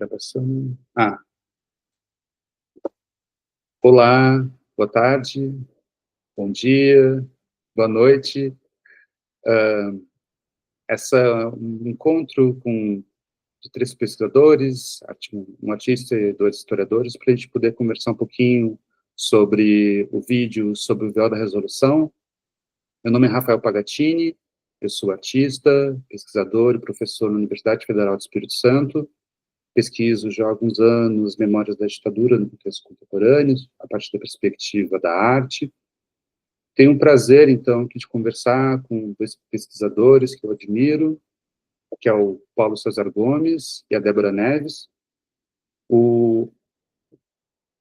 Gravação. Olá, boa tarde, bom dia, boa noite. Um encontro de três pesquisadores, um artista e dois historiadores, para a gente poder conversar um pouquinho sobre o vídeo, sobre o véu da resolução. Meu nome é Rafael Pagatini, eu sou artista, pesquisador e professor na Universidade Federal do Espírito Santo. Pesquiso já há alguns anos memórias da ditadura no contexto contemporâneo, a partir da perspectiva da arte. Tenho um prazer, então, aqui de conversar com dois pesquisadores que eu admiro, que é o Paulo César Gomes e a Débora Neves.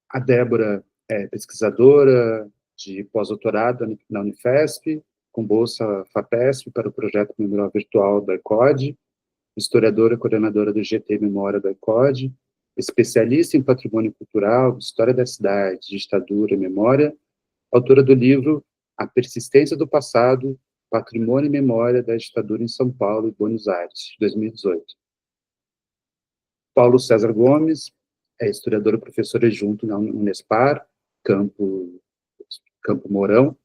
A Débora é pesquisadora de pós-doutorado na Unifesp, com bolsa FAPESP para o projeto Memorial Virtual da ECOD, historiadora e coordenadora do GT Memória da ECOD, especialista em patrimônio cultural, história da cidade, ditadura e memória, autora do livro A Persistência do Passado, Patrimônio e Memória da Ditadura em São Paulo e Buenos Aires, 2018. Paulo César Gomes é historiador e professor adjunto na Unespar, Campo Mourão,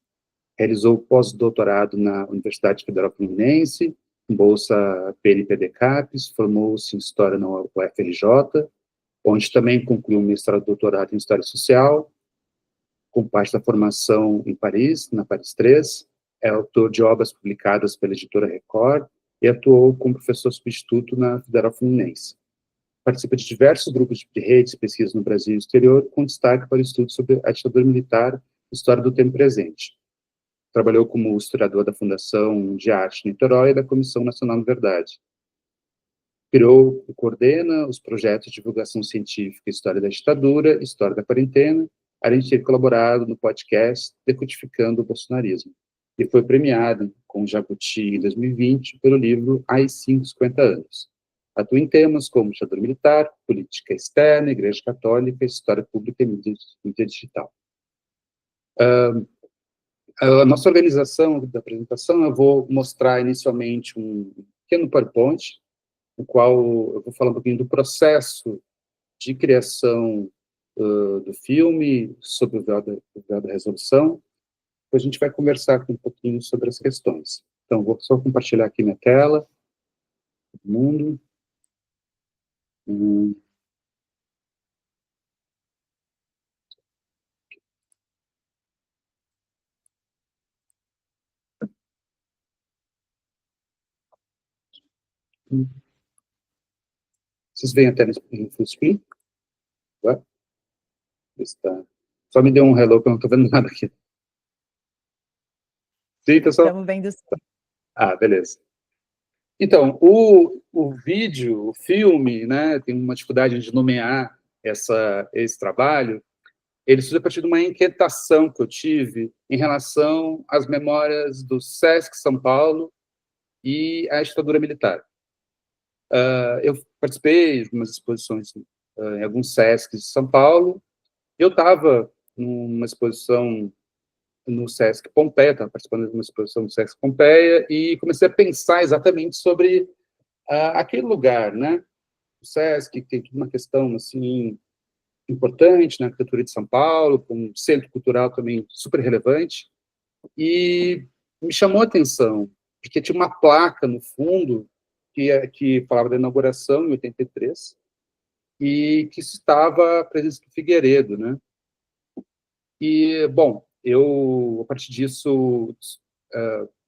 realizou pós-doutorado na Universidade Federal Fluminense, com bolsa PNPD CAPES, formou-se em História na UFRJ, onde também concluiu um mestrado e doutorado em História Social, com parte da formação em Paris, na Paris 3, é autor de obras publicadas pela editora Record e atuou como professor substituto na Federal Fluminense. Participa de diversos grupos de redes de pesquisa no Brasil e no exterior, com destaque para estudos sobre a ditadura militar e história do tempo presente. Trabalhou como historiador da Fundação de Arte Niterói e da Comissão Nacional de Verdade. Criou e coordena os projetos de divulgação científica História da Ditadura, História da Quarentena, além de ter colaborado no podcast Decodificando o Bolsonarismo, e foi premiado com o Jabuti em 2020 pelo livro AI-5, 50 anos. Atua em temas como ditadura militar, política externa, Igreja Católica, história pública e mídia digital. A nossa organização da apresentação, eu vou mostrar inicialmente um pequeno PowerPoint, no qual eu vou falar um pouquinho do processo de criação do filme, sobre o véu da resolução. Depois a gente vai conversar um pouquinho sobre as questões. Então, vou só compartilhar aqui minha tela, todo mundo. Vocês veem até no full screen? Está. Só me deu um hello, que eu não estou vendo nada aqui. Sim, pessoal? Estamos vendo sim. Beleza. Então, o vídeo, o filme, né, tem uma dificuldade de nomear esse trabalho. Ele surge a partir de uma inquietação que eu tive em relação às memórias do SESC São Paulo e à ditadura militar. Eu participei de umas exposições em alguns SESCs de São Paulo. Eu estava numa exposição no Sesc Pompeia, estava participando de uma exposição no Sesc Pompeia, e comecei a pensar exatamente sobre aquele lugar, né? O Sesc tem uma questão, assim, importante na arquitetura de São Paulo, com um centro cultural também super relevante, e me chamou a atenção, porque tinha uma placa no fundo que falava da inauguração em 83, e que estava a presença do Figueiredo, né? E, bom, eu, a partir disso,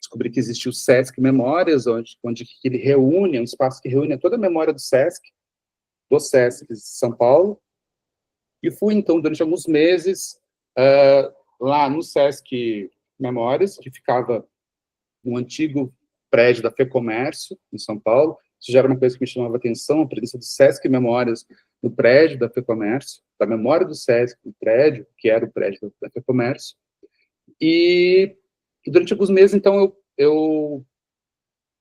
descobri que existe o Sesc Memórias, onde ele reúne, é um espaço que reúne toda a memória do Sesc de São Paulo, e fui, então, durante alguns meses, lá no Sesc Memórias, que ficava no antigo prédio da FEComércio, em São Paulo. Isso já era uma coisa que me chamava a atenção, a presença do Sesc Memórias no prédio da FEComércio, da memória do Sesc no prédio, que era o prédio da FEComércio. E durante alguns meses, então, eu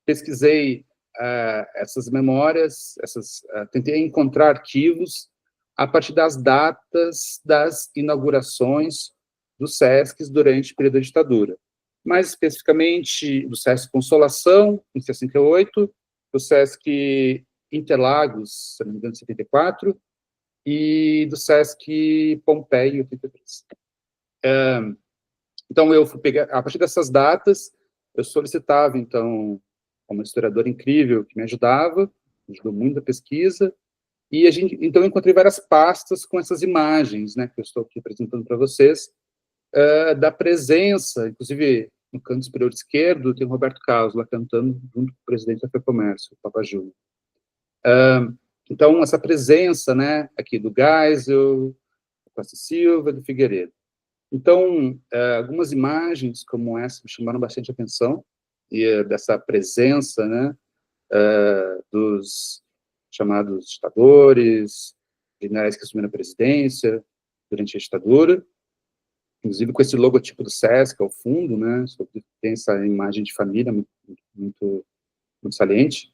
pesquisei essas memórias, tentei encontrar arquivos a partir das datas das inaugurações dos Sescs durante o período da ditadura. Mais especificamente, do Sesc Consolação, em 68, do Sesc Interlagos, se não me engano, 74, e do Sesc Pompeia, 83. Então, eu fui pegar, a partir dessas datas, eu solicitava, então, uma historiadora incrível que me ajudou muito a pesquisa, e então, eu encontrei várias pastas com essas imagens, né, que eu estou aqui apresentando para vocês, da presença, inclusive, no canto superior esquerdo, tem o Roberto Carlos lá cantando junto com o presidente da FEComércio, o Papa Júnior. Então, essa presença, né, aqui do Geisel, do Costa Silva, do Figueiredo. Então, algumas imagens como essa me chamaram bastante atenção, e dessa presença, né, dos chamados ditadores, generais que assumiram a presidência durante a ditadura, inclusive com esse logotipo do Sesc ao fundo, né, tem essa imagem de família muito saliente.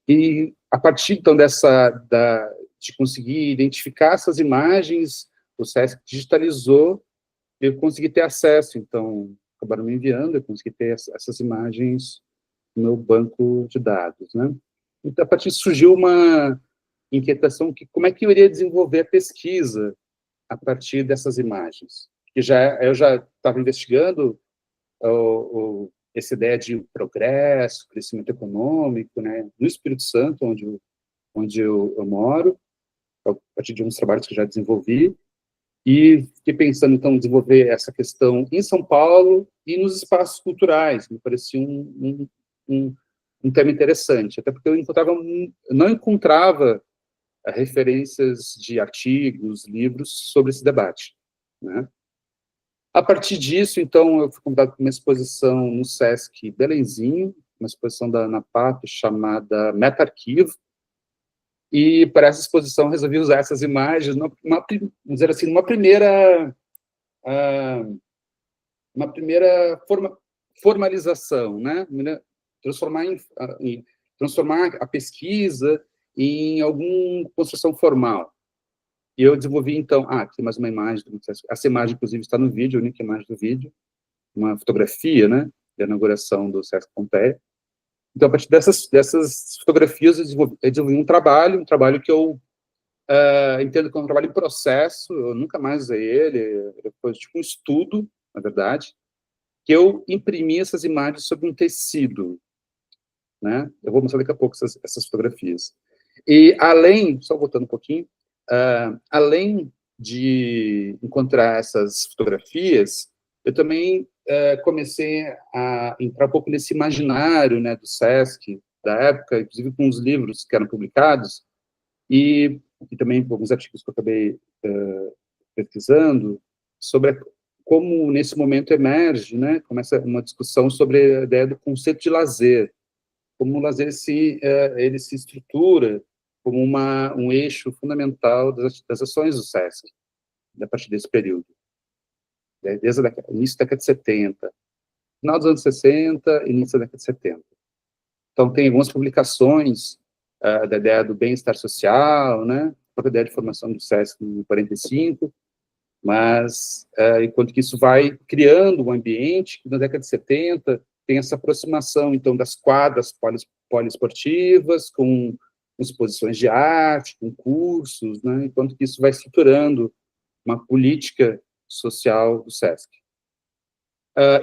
E a partir, então, de conseguir identificar essas imagens, o Sesc digitalizou, eu consegui ter acesso, então, acabaram me enviando, eu consegui ter essas imagens no meu banco de dados, né? Então, a partir disso surgiu uma inquietação que como é que eu iria desenvolver a pesquisa a partir dessas imagens? Que eu já estava investigando essa ideia de progresso, crescimento econômico, né, no Espírito Santo, onde eu moro, a partir de uns trabalhos que eu já desenvolvi, e fiquei pensando, então, em desenvolver essa questão em São Paulo e nos espaços culturais. Me parecia um tema interessante, até porque eu não encontrava referências de artigos, livros sobre esse debate, né? A partir disso, então, eu fui convidado para uma exposição no Sesc Belenzinho, uma exposição da ANAPAP chamada Meta-Arquivo, e para essa exposição resolvi usar essas imagens, vamos dizer assim, uma primeira formalização, né? Transformar a pesquisa em alguma construção formal. E eu desenvolvi, então, tem mais uma imagem, essa imagem, inclusive, está no vídeo, a única imagem do vídeo, uma fotografia, né, da inauguração do Sesc Pompeia. Então, a partir dessas fotografias, eu desenvolvi um trabalho que eu entendo como um trabalho em processo, eu nunca mais usei ele, foi tipo um estudo, na verdade, que eu imprimi essas imagens sobre um tecido, né, eu vou mostrar daqui a pouco essas fotografias. E só voltando um pouquinho, além de encontrar essas fotografias, eu também comecei a entrar um pouco nesse imaginário, né, do Sesc, da época, inclusive com os livros que eram publicados, e também com alguns artigos que eu acabei pesquisando, sobre como, nesse momento, emerge, né, começa uma discussão sobre a ideia do conceito de lazer, como o lazer ele se estrutura como um eixo fundamental das ações do Sesc, a partir desse período, desde o início da década de 70, final dos anos 60, início da década de 70. Então, tem algumas publicações da ideia do bem-estar social, né, a própria ideia de formação do Sesc em 45, mas, enquanto que isso vai criando um ambiente, que na década de 70 tem essa aproximação, então, das quadras poliesportivas, com exposições de arte, com cursos, né, enquanto que isso vai estruturando uma política social do Sesc.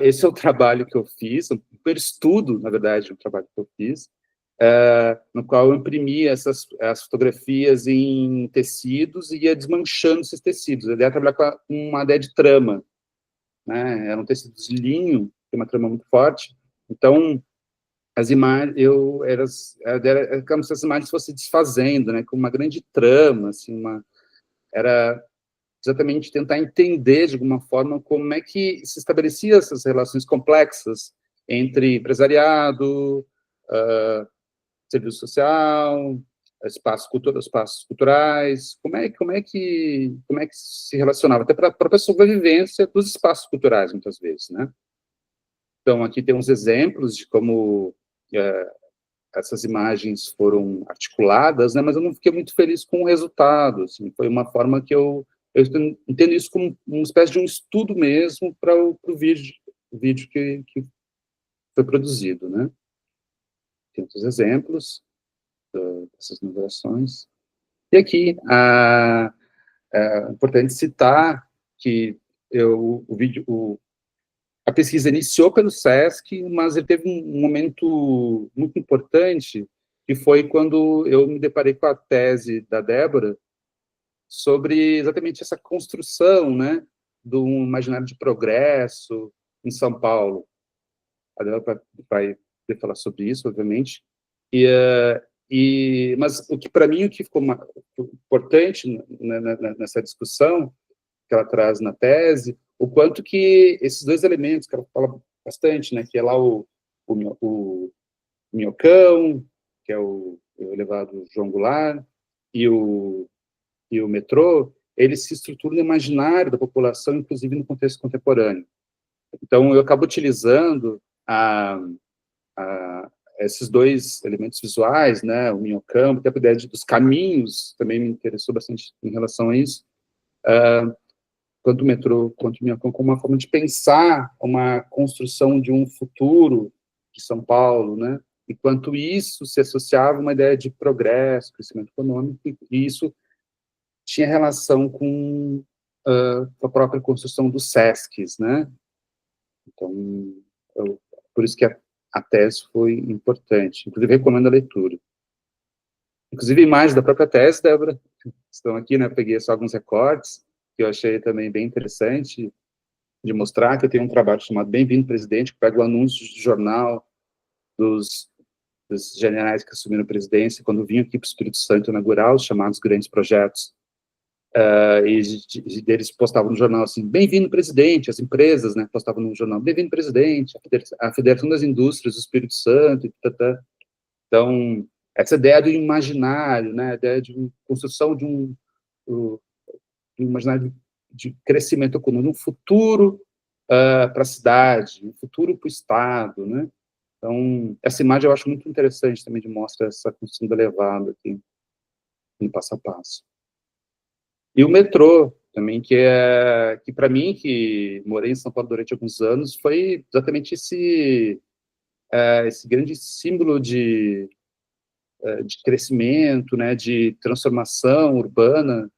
Esse é o trabalho que eu fiz, o primeiro estudo, na verdade, um trabalho que eu fiz, no qual eu imprimi as fotografias em tecidos e ia desmanchando esses tecidos. A ideia é trabalhar com uma ideia de trama, né? Eram tecidos de linho, tem uma trama muito forte, então as imagens, era como se as imagens fossem desfazendo, né? Com uma grande trama, assim, era exatamente tentar entender, de alguma forma, como é que se estabelecia essas relações complexas entre empresariado, serviço social, espaços culturais, como é que se relacionava, até para a própria sobrevivência dos espaços culturais, muitas vezes, né? Então, aqui tem uns exemplos de como essas imagens foram articuladas, né, mas eu não fiquei muito feliz com o resultado, assim, foi uma forma que eu entendo isso como uma espécie de um estudo mesmo para o vídeo que foi produzido, né. Tem outros exemplos, dessas migrações. E aqui, é importante citar que a pesquisa iniciou pelo SESC, mas ele teve um momento muito importante, que foi quando eu me deparei com a tese da Débora sobre exatamente essa construção, né, do imaginário de progresso em São Paulo. A Débora vai falar sobre isso, obviamente. Mas para mim o que ficou importante nessa discussão que ela traz na tese, o quanto que esses dois elementos que ela fala bastante, né, que é lá o minhocão, que é o elevado João Goulart, e o metrô, eles se estruturam no imaginário da população, inclusive no contexto contemporâneo. Então, eu acabo utilizando esses dois elementos visuais, né, o minhocão, até a ideia dos caminhos, também me interessou bastante em relação a isso, quanto o metrô, quanto o minhocão, como uma forma de pensar uma construção de um futuro de São Paulo, né, enquanto isso se associava a uma ideia de progresso, crescimento econômico, e isso tinha relação com a própria construção dos SESCs, né, então, por isso que a tese foi importante, inclusive recomendo a leitura. Inclusive imagens da própria tese, Débora, estão aqui, né, peguei só alguns recortes, que eu achei também bem interessante de mostrar, que eu tenho um trabalho chamado Bem-vindo, Presidente, que pega o anúncio de jornal dos generais que assumiram a presidência, quando vinham aqui para o Espírito Santo inaugurar os chamados grandes projetos, e eles postavam no jornal assim, bem-vindo, presidente, as empresas, né, postavam no jornal, bem-vindo, presidente, a Federação das Indústrias do Espírito Santo, e então, essa ideia do imaginário, né, a ideia de construção de um imaginário de crescimento econômico, um futuro para a cidade, um futuro para o Estado, né, então, essa imagem eu acho muito interessante também, de mostra essa construção do elevado aqui, no passo a passo. E o metrô, também, que para mim, que morei em São Paulo durante alguns anos, foi exatamente esse grande símbolo de crescimento, né, de transformação urbana.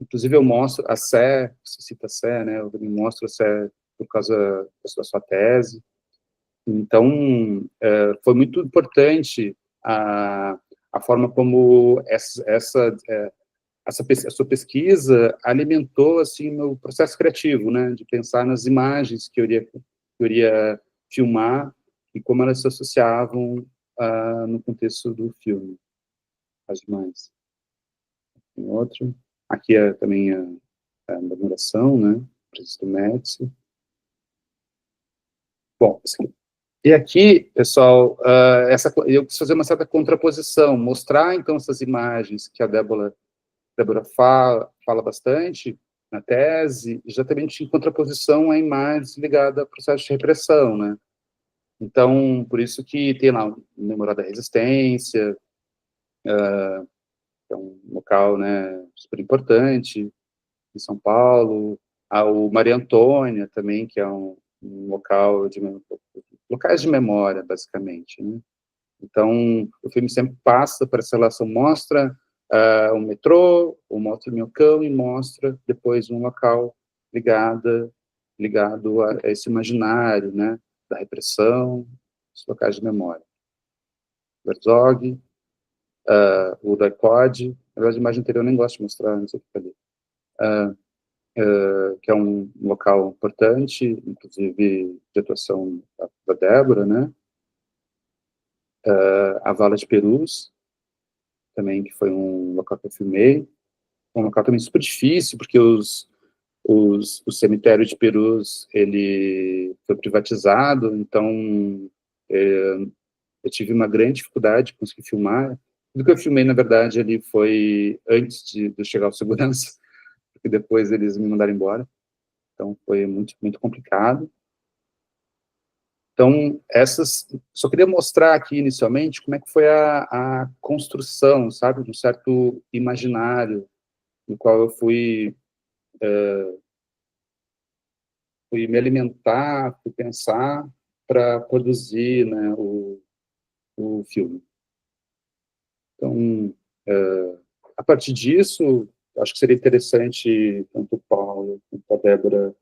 Inclusive eu mostro a Sé, você cita a Sé, né, eu também mostro a Sé por causa da sua tese. Então, foi muito importante a forma como a sua pesquisa alimentou, assim, meu processo criativo, né, de pensar nas imagens que eu iria filmar e como elas se associavam no contexto do filme, as imagens. Tem outro. Aqui é também a numeração, né, preço do Médici. Bom, e aqui, pessoal, eu quis fazer uma certa contraposição, mostrar, então, essas imagens que a Débora fala bastante na tese, exatamente em contraposição a imagens ligadas a processo de repressão, né? Então, por isso que tem lá o Memorial da Resistência, que é um local, né, super importante, em São Paulo, o Maria Antônia também, que é um local locais de memória, basicamente, né? Então, o filme sempre passa por essa relação, mostra um metrô, ou mostra o minhocão, e mostra depois um local ligado a esse imaginário, né, da repressão, os locais de memória. Herzog, o do iPod, na verdade, a imagem anterior eu nem gosto de mostrar, não sei o que ali, que é um local importante, inclusive de atuação da Débora, né, a Vala de Perus, também, que foi um local que eu filmei, um local também super difícil, porque o cemitério de Perus, ele foi privatizado, então eu tive uma grande dificuldade de conseguir filmar. Tudo que eu filmei, na verdade, ali foi antes de chegar ao segurança, porque depois eles me mandaram embora, então foi muito, muito complicado. Então, só queria mostrar aqui, inicialmente, como é que foi a construção, sabe, de um certo imaginário, no qual eu fui me alimentar, fui pensar para produzir, né, o filme. Então, a partir disso, acho que seria interessante tanto o Paulo quanto a Débora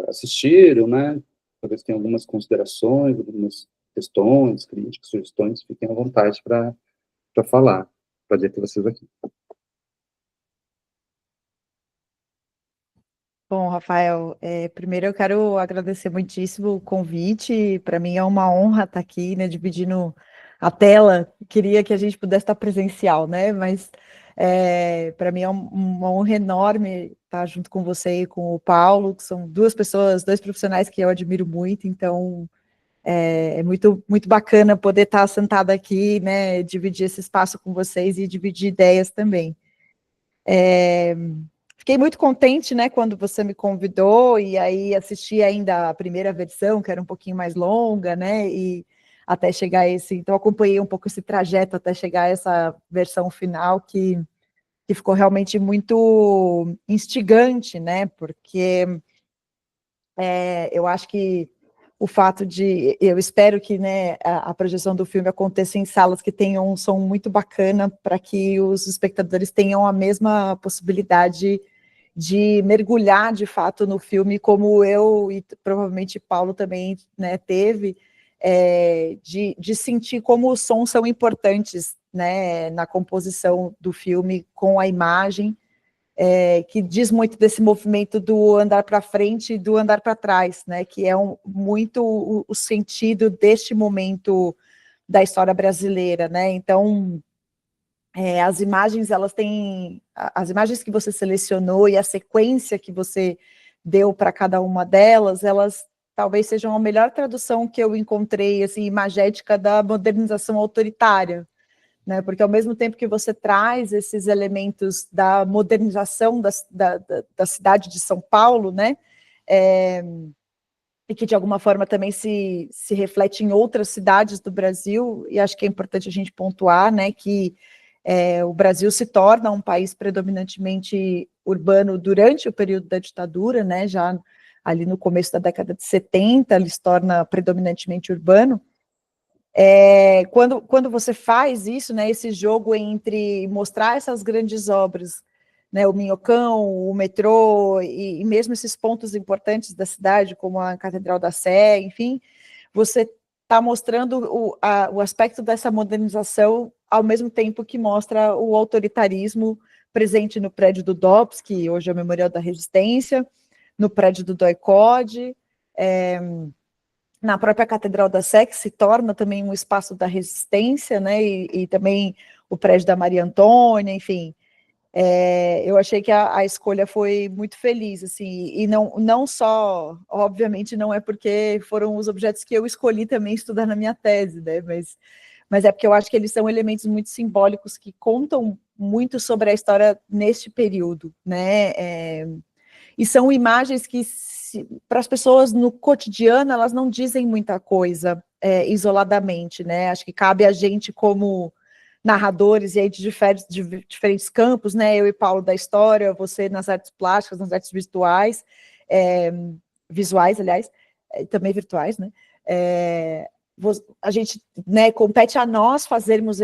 assistiram, né? Talvez tenham algumas considerações, algumas questões, críticas, sugestões, fiquem à vontade para falar. Prazer ter vocês aqui. Bom, Rafael, primeiro eu quero agradecer muitíssimo o convite. Para mim é uma honra estar aqui, né, dividindo a tela. Queria que a gente pudesse estar presencial, né? Mas para mim é uma honra enorme estar junto com você e com o Paulo, que são duas pessoas, dois profissionais que eu admiro muito. Então é muito, muito bacana poder estar sentada aqui, né, dividir esse espaço com vocês e dividir ideias também. Fiquei muito contente, né, quando você me convidou, e aí assisti ainda a primeira versão, que era um pouquinho mais longa, né, e até chegar a esse, então acompanhei um pouco esse trajeto até chegar a essa versão final, que ficou realmente muito instigante, né, porque eu acho que o fato de, eu espero que, né, a projeção do filme aconteça em salas que tenham um som muito bacana, para que os espectadores tenham a mesma possibilidade de mergulhar de fato no filme, como eu e provavelmente Paulo também, né, teve, de sentir como os sons são importantes, né, na composição do filme, com a imagem, que diz muito desse movimento do andar para frente e do andar para trás, né, que é muito o sentido deste momento da história brasileira, né. Então, as imagens, elas têm, as imagens que você selecionou e a sequência que você deu para cada uma delas, elas talvez sejam a melhor tradução que eu encontrei, assim, imagética da modernização autoritária, né? Porque ao mesmo tempo que você traz esses elementos da modernização da cidade de São Paulo, né? E que de alguma forma também se reflete em outras cidades do Brasil, e acho que é importante a gente pontuar, né, que o Brasil se torna um país predominantemente urbano durante o período da ditadura, né, já ali no começo da década de 70, ele se torna predominantemente urbano. Quando você faz isso, né, esse jogo entre mostrar essas grandes obras, né, o Minhocão, o metrô, e mesmo esses pontos importantes da cidade, como a Catedral da Sé, enfim, você está mostrando o aspecto dessa modernização, ao mesmo tempo que mostra o autoritarismo presente no prédio do DOPS, que hoje é o Memorial da Resistência, no prédio do DOI-CODE, na própria Catedral da Sé, que se torna também um espaço da resistência, né, e também o prédio da Maria Antônia, enfim. Eu achei que a escolha foi muito feliz, assim, e não só, obviamente, não é porque foram os objetos que eu escolhi também estudar na minha tese, né, mas é porque eu acho que eles são elementos muito simbólicos que contam muito sobre a história neste período, né, e são imagens que, para as pessoas no cotidiano, elas não dizem muita coisa isoladamente, né? Acho que cabe a gente, como narradores, e aí de diferentes campos, né? Eu e Paulo da história, você nas artes plásticas, nas artes virtuais, visuais, aliás, também virtuais, né? A gente, né, compete a nós fazermos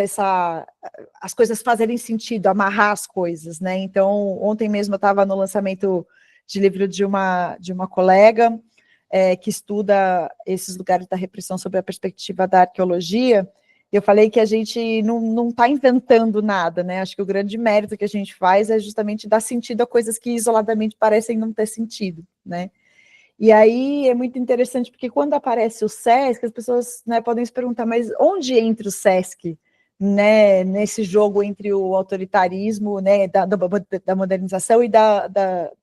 as coisas fazerem sentido, amarrar as coisas, né? Então, ontem mesmo eu estava no lançamento de livro de uma colega que estuda esses lugares da repressão sob a perspectiva da arqueologia. Eu falei que a gente não está inventando nada, né? Acho que o grande mérito que a gente faz é justamente dar sentido a coisas que isoladamente parecem não ter sentido, né? E aí é muito interessante, porque quando aparece o SESC, as pessoas, né, podem se perguntar, mas onde entra o SESC, né, nesse jogo entre o autoritarismo, né, da modernização e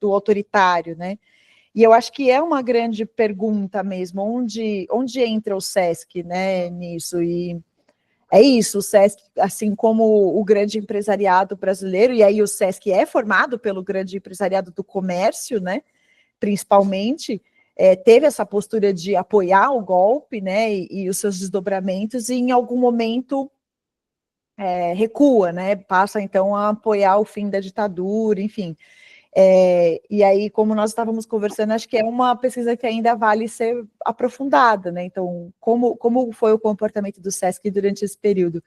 do autoritário, né? E eu acho que é uma grande pergunta mesmo, onde entra o SESC, né, nisso? E é isso, o SESC, assim como o grande empresariado brasileiro, e aí o SESC é formado pelo grande empresariado do comércio, né, principalmente, teve essa postura de apoiar o golpe, né, e os seus desdobramentos, e em algum momento recua, né, passa então a apoiar o fim da ditadura, enfim. E aí, como nós estávamos conversando, acho que é uma pesquisa que ainda vale ser aprofundada, né, então, como foi o comportamento do SESC durante esse período?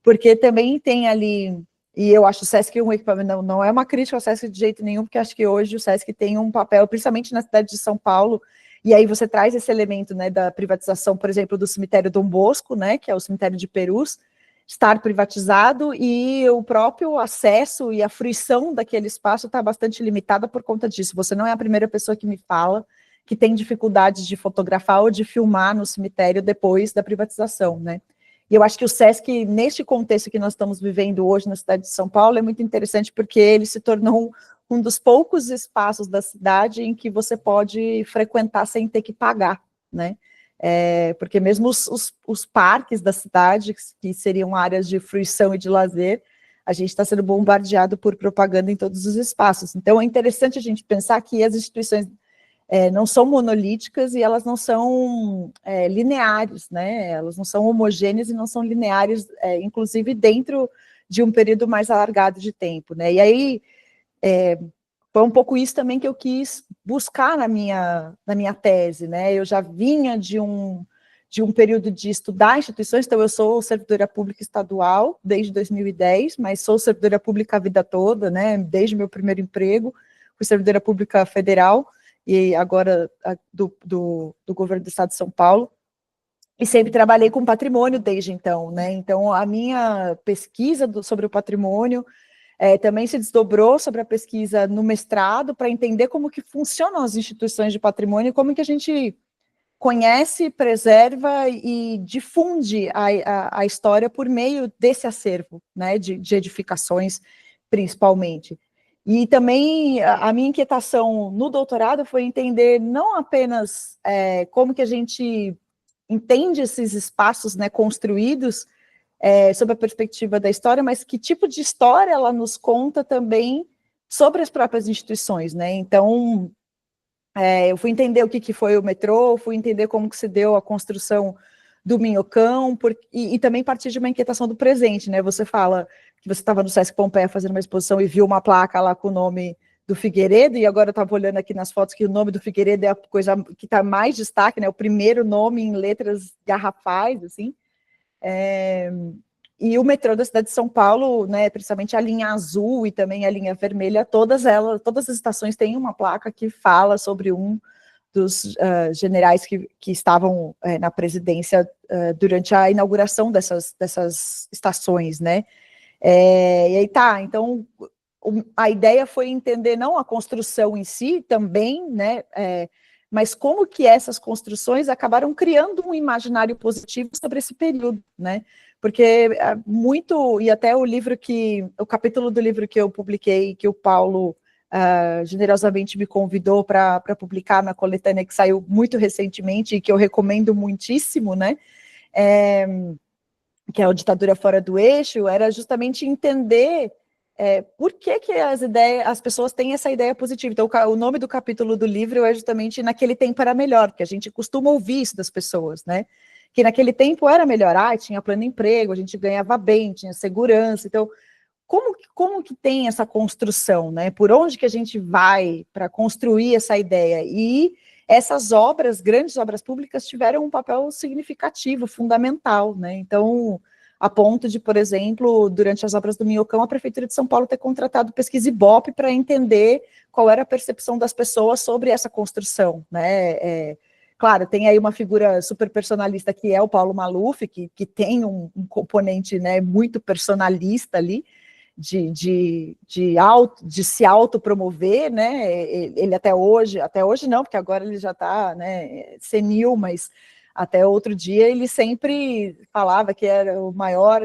porque também tem ali, e eu acho o Sesc um equipamento, não é uma crítica ao Sesc de jeito nenhum, porque acho que hoje o Sesc tem um papel, principalmente na cidade de São Paulo, e aí você traz esse elemento, né, da privatização, por exemplo, do cemitério Dom Bosco, né, que é o cemitério de Perus, estar privatizado, e o próprio acesso e a fruição daquele espaço está bastante limitada por conta disso. Você não é a primeira pessoa que me fala que tem dificuldades de fotografar ou de filmar no cemitério depois da privatização, né? E eu acho que o Sesc, neste contexto que nós estamos vivendo hoje na cidade de São Paulo, é muito interessante porque ele se tornou um dos poucos espaços da cidade em que você pode frequentar sem ter que pagar, né? Porque mesmo os parques da cidade, que seriam áreas de fruição e de lazer, a gente está sendo bombardeado por propaganda em todos os espaços. Então, é interessante a gente pensar que as instituições não são monolíticas e elas não são lineares, né? Elas não são homogêneas e não são lineares, inclusive dentro de um período mais alargado de tempo, né? E aí foi um pouco isso também que eu quis buscar na minha tese, né? Eu já vinha de um período de estudar instituições, então eu sou servidora pública estadual desde 2010, mas sou servidora pública a vida toda, né? Desde meu primeiro emprego, fui servidora pública federal, e agora do governo do estado de São Paulo, e sempre trabalhei com patrimônio desde então, né? Então, a minha pesquisa sobre o patrimônio também se desdobrou sobre a pesquisa no mestrado, para entender como que funcionam as instituições de patrimônio, como que a gente conhece, preserva e difunde a história por meio desse acervo, né, de edificações, principalmente. E também a minha inquietação no doutorado foi entender não apenas como que a gente entende esses espaços, né, construídos sob a perspectiva da história, mas que tipo de história ela nos conta também sobre as próprias instituições, né? Então, eu fui entender o que foi o metrô, fui entender como que se deu a construção do Minhocão, e também partir de uma inquietação do presente, né? Você fala que você estava no Sesc Pompeia fazendo uma exposição e viu uma placa lá com o nome do Figueiredo, e agora eu estava olhando aqui nas fotos que o nome do Figueiredo é a coisa que está mais destaque, né? O primeiro nome em letras garrafais, assim. E o metrô da cidade de São Paulo, né, principalmente a linha azul e também a linha vermelha, todas as estações têm uma placa que fala sobre um dos generais que estavam na presidência durante a inauguração dessas estações, né? E aí tá, então a ideia foi entender não a construção em si também, né? Mas como que essas construções acabaram criando um imaginário positivo sobre esse período, né? Porque muito, e até o capítulo do livro que eu publiquei, que o Paulo generosamente me convidou para publicar na coletânea que saiu muito recentemente e que eu recomendo muitíssimo, né? Que é o Ditadura Fora do Eixo, era justamente entender por que as pessoas têm essa ideia positiva. Então, o nome do capítulo do livro é justamente Naquele Tempo Era Melhor, porque a gente costuma ouvir isso das pessoas, né? Que naquele tempo era melhor, tinha plano de emprego, a gente ganhava bem, tinha segurança. Então, como que tem essa construção, né? Por onde que a gente vai para construir essa ideia? E essas obras, grandes obras públicas, tiveram um papel significativo, fundamental, né? Então, a ponto de, por exemplo, durante as obras do Minhocão, a Prefeitura de São Paulo ter contratado pesquisa Ibope para entender qual era a percepção das pessoas sobre essa construção, né? Claro, tem aí uma figura super personalista que é o Paulo Maluf, que tem um componente, né, muito personalista ali, de se autopromover, né? Ele até hoje não, porque agora ele já está, né, senil, mas até outro dia ele sempre falava que era o maior,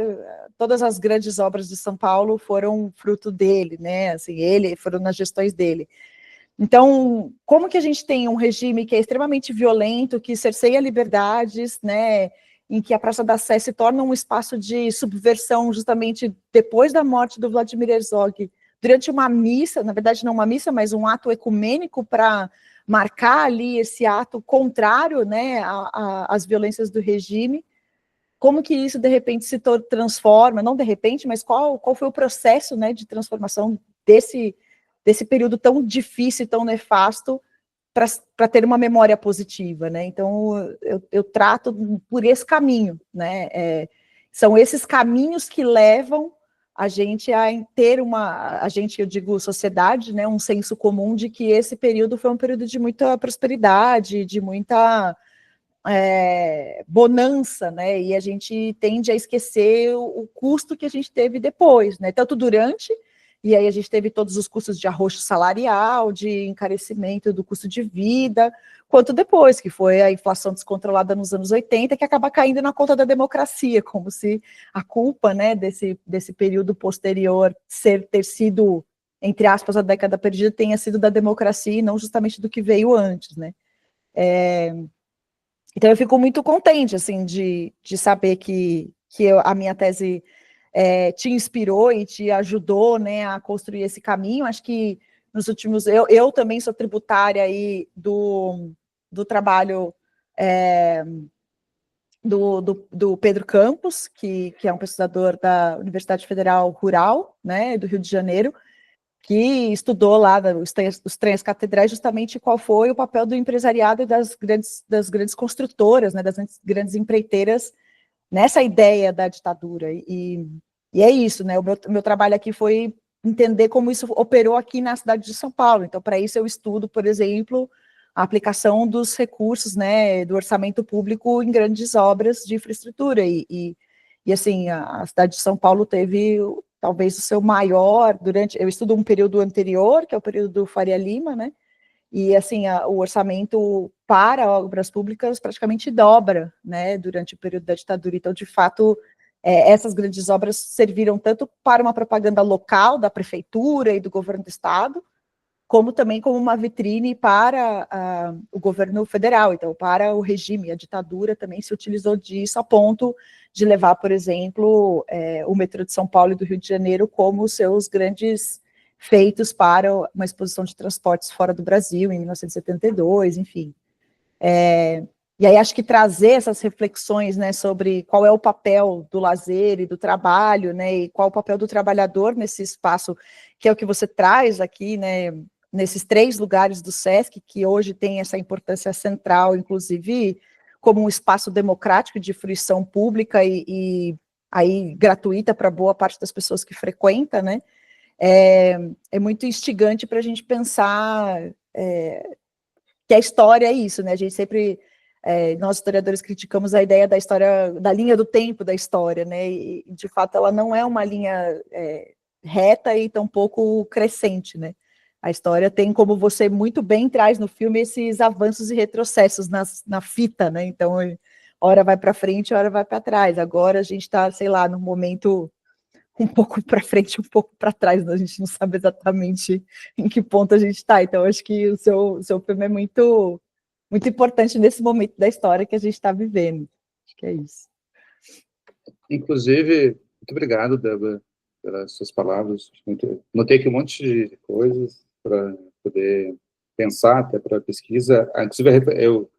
todas as grandes obras de São Paulo foram fruto dele, né? Assim, foram nas gestões dele. Então, como que a gente tem um regime que é extremamente violento, que cerceia liberdades, né, em que a Praça da Sé se torna um espaço de subversão justamente depois da morte do Vladimir Herzog, durante uma missa, na verdade não uma missa, mas um ato ecumênico para marcar ali esse ato contrário, né, às violências do regime. Como que isso de repente se transforma, não de repente, mas qual foi o processo, né, de transformação desse período tão difícil, tão nefasto, para ter uma memória positiva, né? Então, eu trato por esse caminho, né? são esses caminhos que levam a gente a ter eu digo sociedade, né, um senso comum de que esse período foi um período de muita prosperidade, de muita bonança, né, e a gente tende a esquecer o custo que a gente teve depois, né, tanto durante, e aí a gente teve todos os custos de arroxo salarial, de encarecimento do custo de vida, quanto depois, que foi a inflação descontrolada nos anos 80, que acaba caindo na conta da democracia, como se a culpa, né, desse período posterior ter sido, entre aspas, a década perdida, tenha sido da democracia e não justamente do que veio antes, né. Então eu fico muito contente, assim, de saber que a minha tese te inspirou e te ajudou, né, a construir esse caminho. Acho que nos últimos... Eu também sou tributária aí do trabalho do Pedro Campos, que é um pesquisador da Universidade Federal Rural, né, do Rio de Janeiro, que estudou lá os trens catedrais justamente qual foi o papel do empresariado e das grandes construtoras, né, das grandes empreiteiras nessa ideia da ditadura. E é isso, né? O meu trabalho aqui foi entender como isso operou aqui na cidade de São Paulo. Então, para isso eu estudo, por exemplo, a aplicação dos recursos, né, do orçamento público em grandes obras de infraestrutura. E assim, a cidade de São Paulo teve talvez o seu maior eu estudo um período anterior, que é o período do Faria Lima, né? E assim, o orçamento para obras públicas praticamente dobra, né, durante o período da ditadura. Então, de fato, essas grandes obras serviram tanto para uma propaganda local da prefeitura e do governo do estado, como também como uma vitrine para o governo federal. Então, para o regime, a ditadura também se utilizou disso a ponto de levar, por exemplo, o metrô de São Paulo e do Rio de Janeiro como seus grandes feitos para uma exposição de transportes fora do Brasil, em 1972, enfim. E aí acho que trazer essas reflexões, né, sobre qual é o papel do lazer e do trabalho, né, e qual o papel do trabalhador nesse espaço, que é o que você traz aqui, né, nesses 3 lugares do SESC, que hoje tem essa importância central, inclusive como um espaço democrático de fruição pública e aí gratuita para boa parte das pessoas que frequenta, né, é muito instigante para a gente pensar que a história é isso, né? A gente sempre, nós historiadores criticamos a ideia da história, da linha do tempo da história, né? E de fato ela não é uma linha reta e tampouco crescente, né? A história tem, como você muito bem traz no filme, esses avanços e retrocessos na fita, né? Então, hora vai para frente, hora vai para trás. Agora a gente está, sei lá, num momento um pouco para frente, um pouco para trás, a gente não sabe exatamente em que ponto a gente está. Então, acho que o seu filme é muito, muito importante nesse momento da história que a gente está vivendo. Acho que é isso. Inclusive, muito obrigado, Débora, pelas suas palavras. Notei aqui um monte de coisas para poder pensar, até para a pesquisa. Inclusive, eu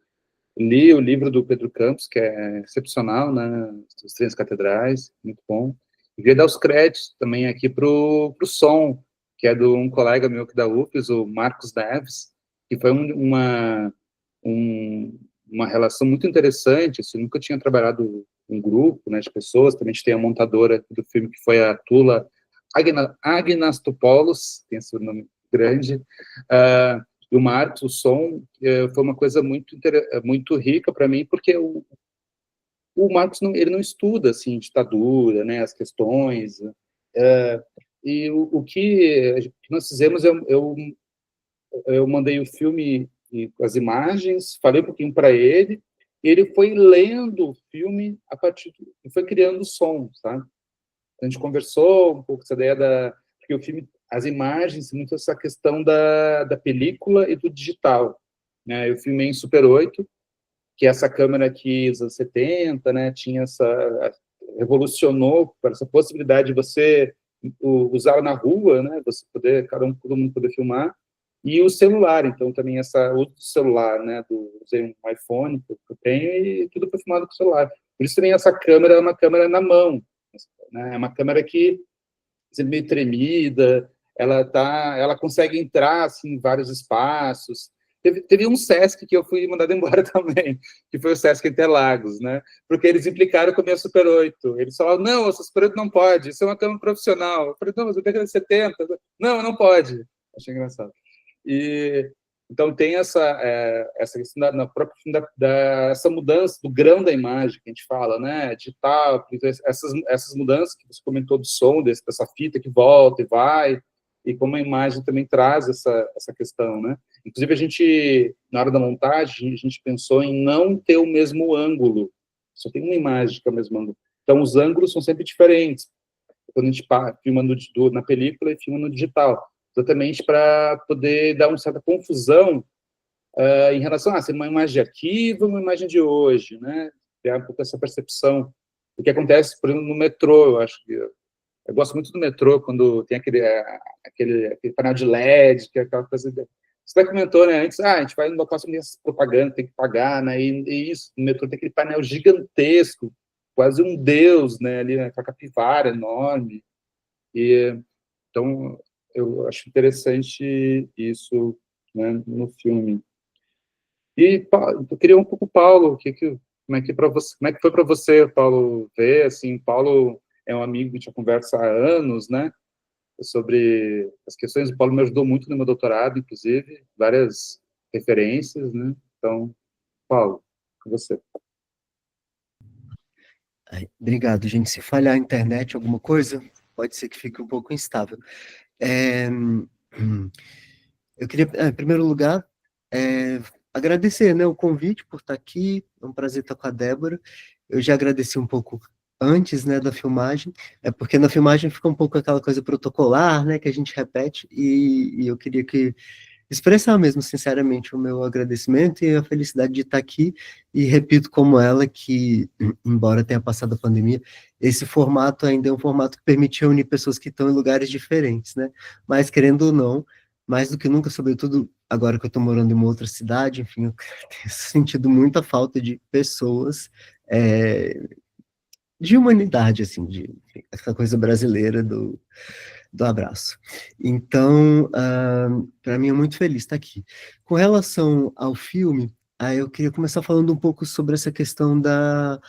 li o livro do Pedro Campos, que é excepcional, né? Os Trens Catedrais, muito bom. E queria dar os créditos também aqui para o Som, que é de um colega meu aqui da UFES, o Marcos Neves, que foi uma relação muito interessante. Assim, eu nunca tinha trabalhado um grupo, né, de pessoas. Também a gente tem a montadora do filme, que foi a Tula Agnastopoulos, tem esse nome grande, e o Marcos, o Som, foi uma coisa muito rica para mim, porque o Marcos ele não estuda assim ditadura, né, as questões, e o que nós fizemos, eu mandei o filme e as imagens, falei um pouquinho para ele, e ele foi lendo o filme e foi criando o som, sabe? A gente conversou um pouco essa ideia porque o filme, as imagens, muito essa questão da película e do digital, né? Eu filmei em Super 8, que é essa câmera que nos anos 70, né, revolucionou essa possibilidade de você usar na rua, né, você poder, todo mundo poder filmar, e o celular, então também essa uso do celular, né, usei um iPhone que eu tenho e tudo foi filmado com o celular. Por isso também essa câmera é uma câmera na mão, né, é uma câmera que é meio tremida, ela consegue entrar assim, em vários espaços, Teve um Sesc que eu fui mandado embora também, que foi o Sesc Interlagos, né? Porque eles implicaram com a minha Super 8. Eles falaram, não, essa Super 8 não pode, isso é uma cama profissional. Eu falei, não, mas eu tenho 70. Não, não pode. Achei engraçado. E, então, tem essa questão na própria essa mudança do grão da imagem que a gente fala, né? Digital, essas mudanças que você comentou do som, dessa fita que volta e vai, e como a imagem também traz essa questão, né? Inclusive, a gente, na hora da montagem, a gente pensou em não ter o mesmo ângulo, só tem uma imagem que é o mesmo ângulo. Então, os ângulos são sempre diferentes, quando a gente filma na película e filma no digital, exatamente para poder dar uma certa confusão em relação a ser uma imagem de arquivo ou uma imagem de hoje, né? Ter um pouco essa percepção. O que acontece, por exemplo, no metrô, eu acho que eu gosto muito do metrô, quando tem aquele painel de LED, que é aquela coisa... Você até comentou, né, antes, a gente vai no local de propaganda, tem que pagar, né, e isso, no metrô tem aquele painel gigantesco, quase um deus, né, ali, né, com a capivara enorme, e então eu acho interessante isso, né, no filme. E eu queria um pouco, Paulo, como é que foi para você, Paulo, ver, assim, Paulo é um amigo que a gente conversa há anos, né, sobre as questões. O Paulo me ajudou muito no meu doutorado, inclusive, várias referências, né? Então, Paulo, com você. Obrigado, gente. Se falhar a internet, alguma coisa, pode ser que fique um pouco instável. Eu queria, em primeiro lugar, agradecer, né, o convite por estar aqui. É um prazer estar com a Débora. Eu já agradeci um pouco antes, né, da filmagem, porque na filmagem fica um pouco aquela coisa protocolar, né, que a gente repete, e eu queria expressar mesmo, sinceramente, o meu agradecimento e a felicidade de estar aqui, e repito como ela que, embora tenha passado a pandemia, esse formato ainda é um formato que permite unir pessoas que estão em lugares diferentes, né, mas querendo ou não, mais do que nunca, sobretudo agora que eu estou morando em uma outra cidade, enfim, eu tenho sentido muita falta de pessoas, de humanidade, assim, de essa coisa brasileira do abraço. Então, para mim é muito feliz estar aqui. Com relação ao filme, eu queria começar falando um pouco sobre essa questão da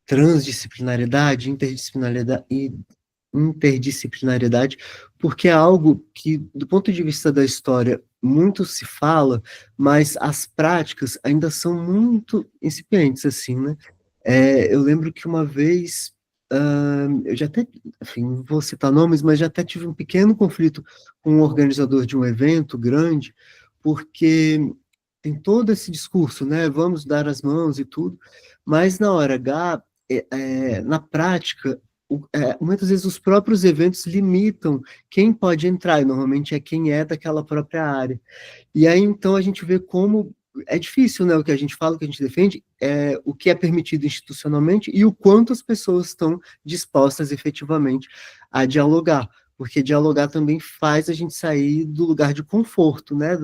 transdisciplinaridade, interdisciplinaridade, porque é algo que, do ponto de vista da história, muito se fala, mas as práticas ainda são muito incipientes, assim, né? Eu lembro que uma vez, eu já até, enfim, não vou citar nomes, mas já até tive um pequeno conflito com um organizador de um evento grande, porque tem todo esse discurso, né, vamos dar as mãos e tudo, mas na hora H, na prática, muitas vezes os próprios eventos limitam quem pode entrar, e normalmente é quem é daquela própria área. E aí, então, a gente vê como é difícil, né, o que a gente fala, o que a gente defende, o que é permitido institucionalmente e o quanto as pessoas estão dispostas efetivamente a dialogar, porque dialogar também faz a gente sair do lugar de conforto, né,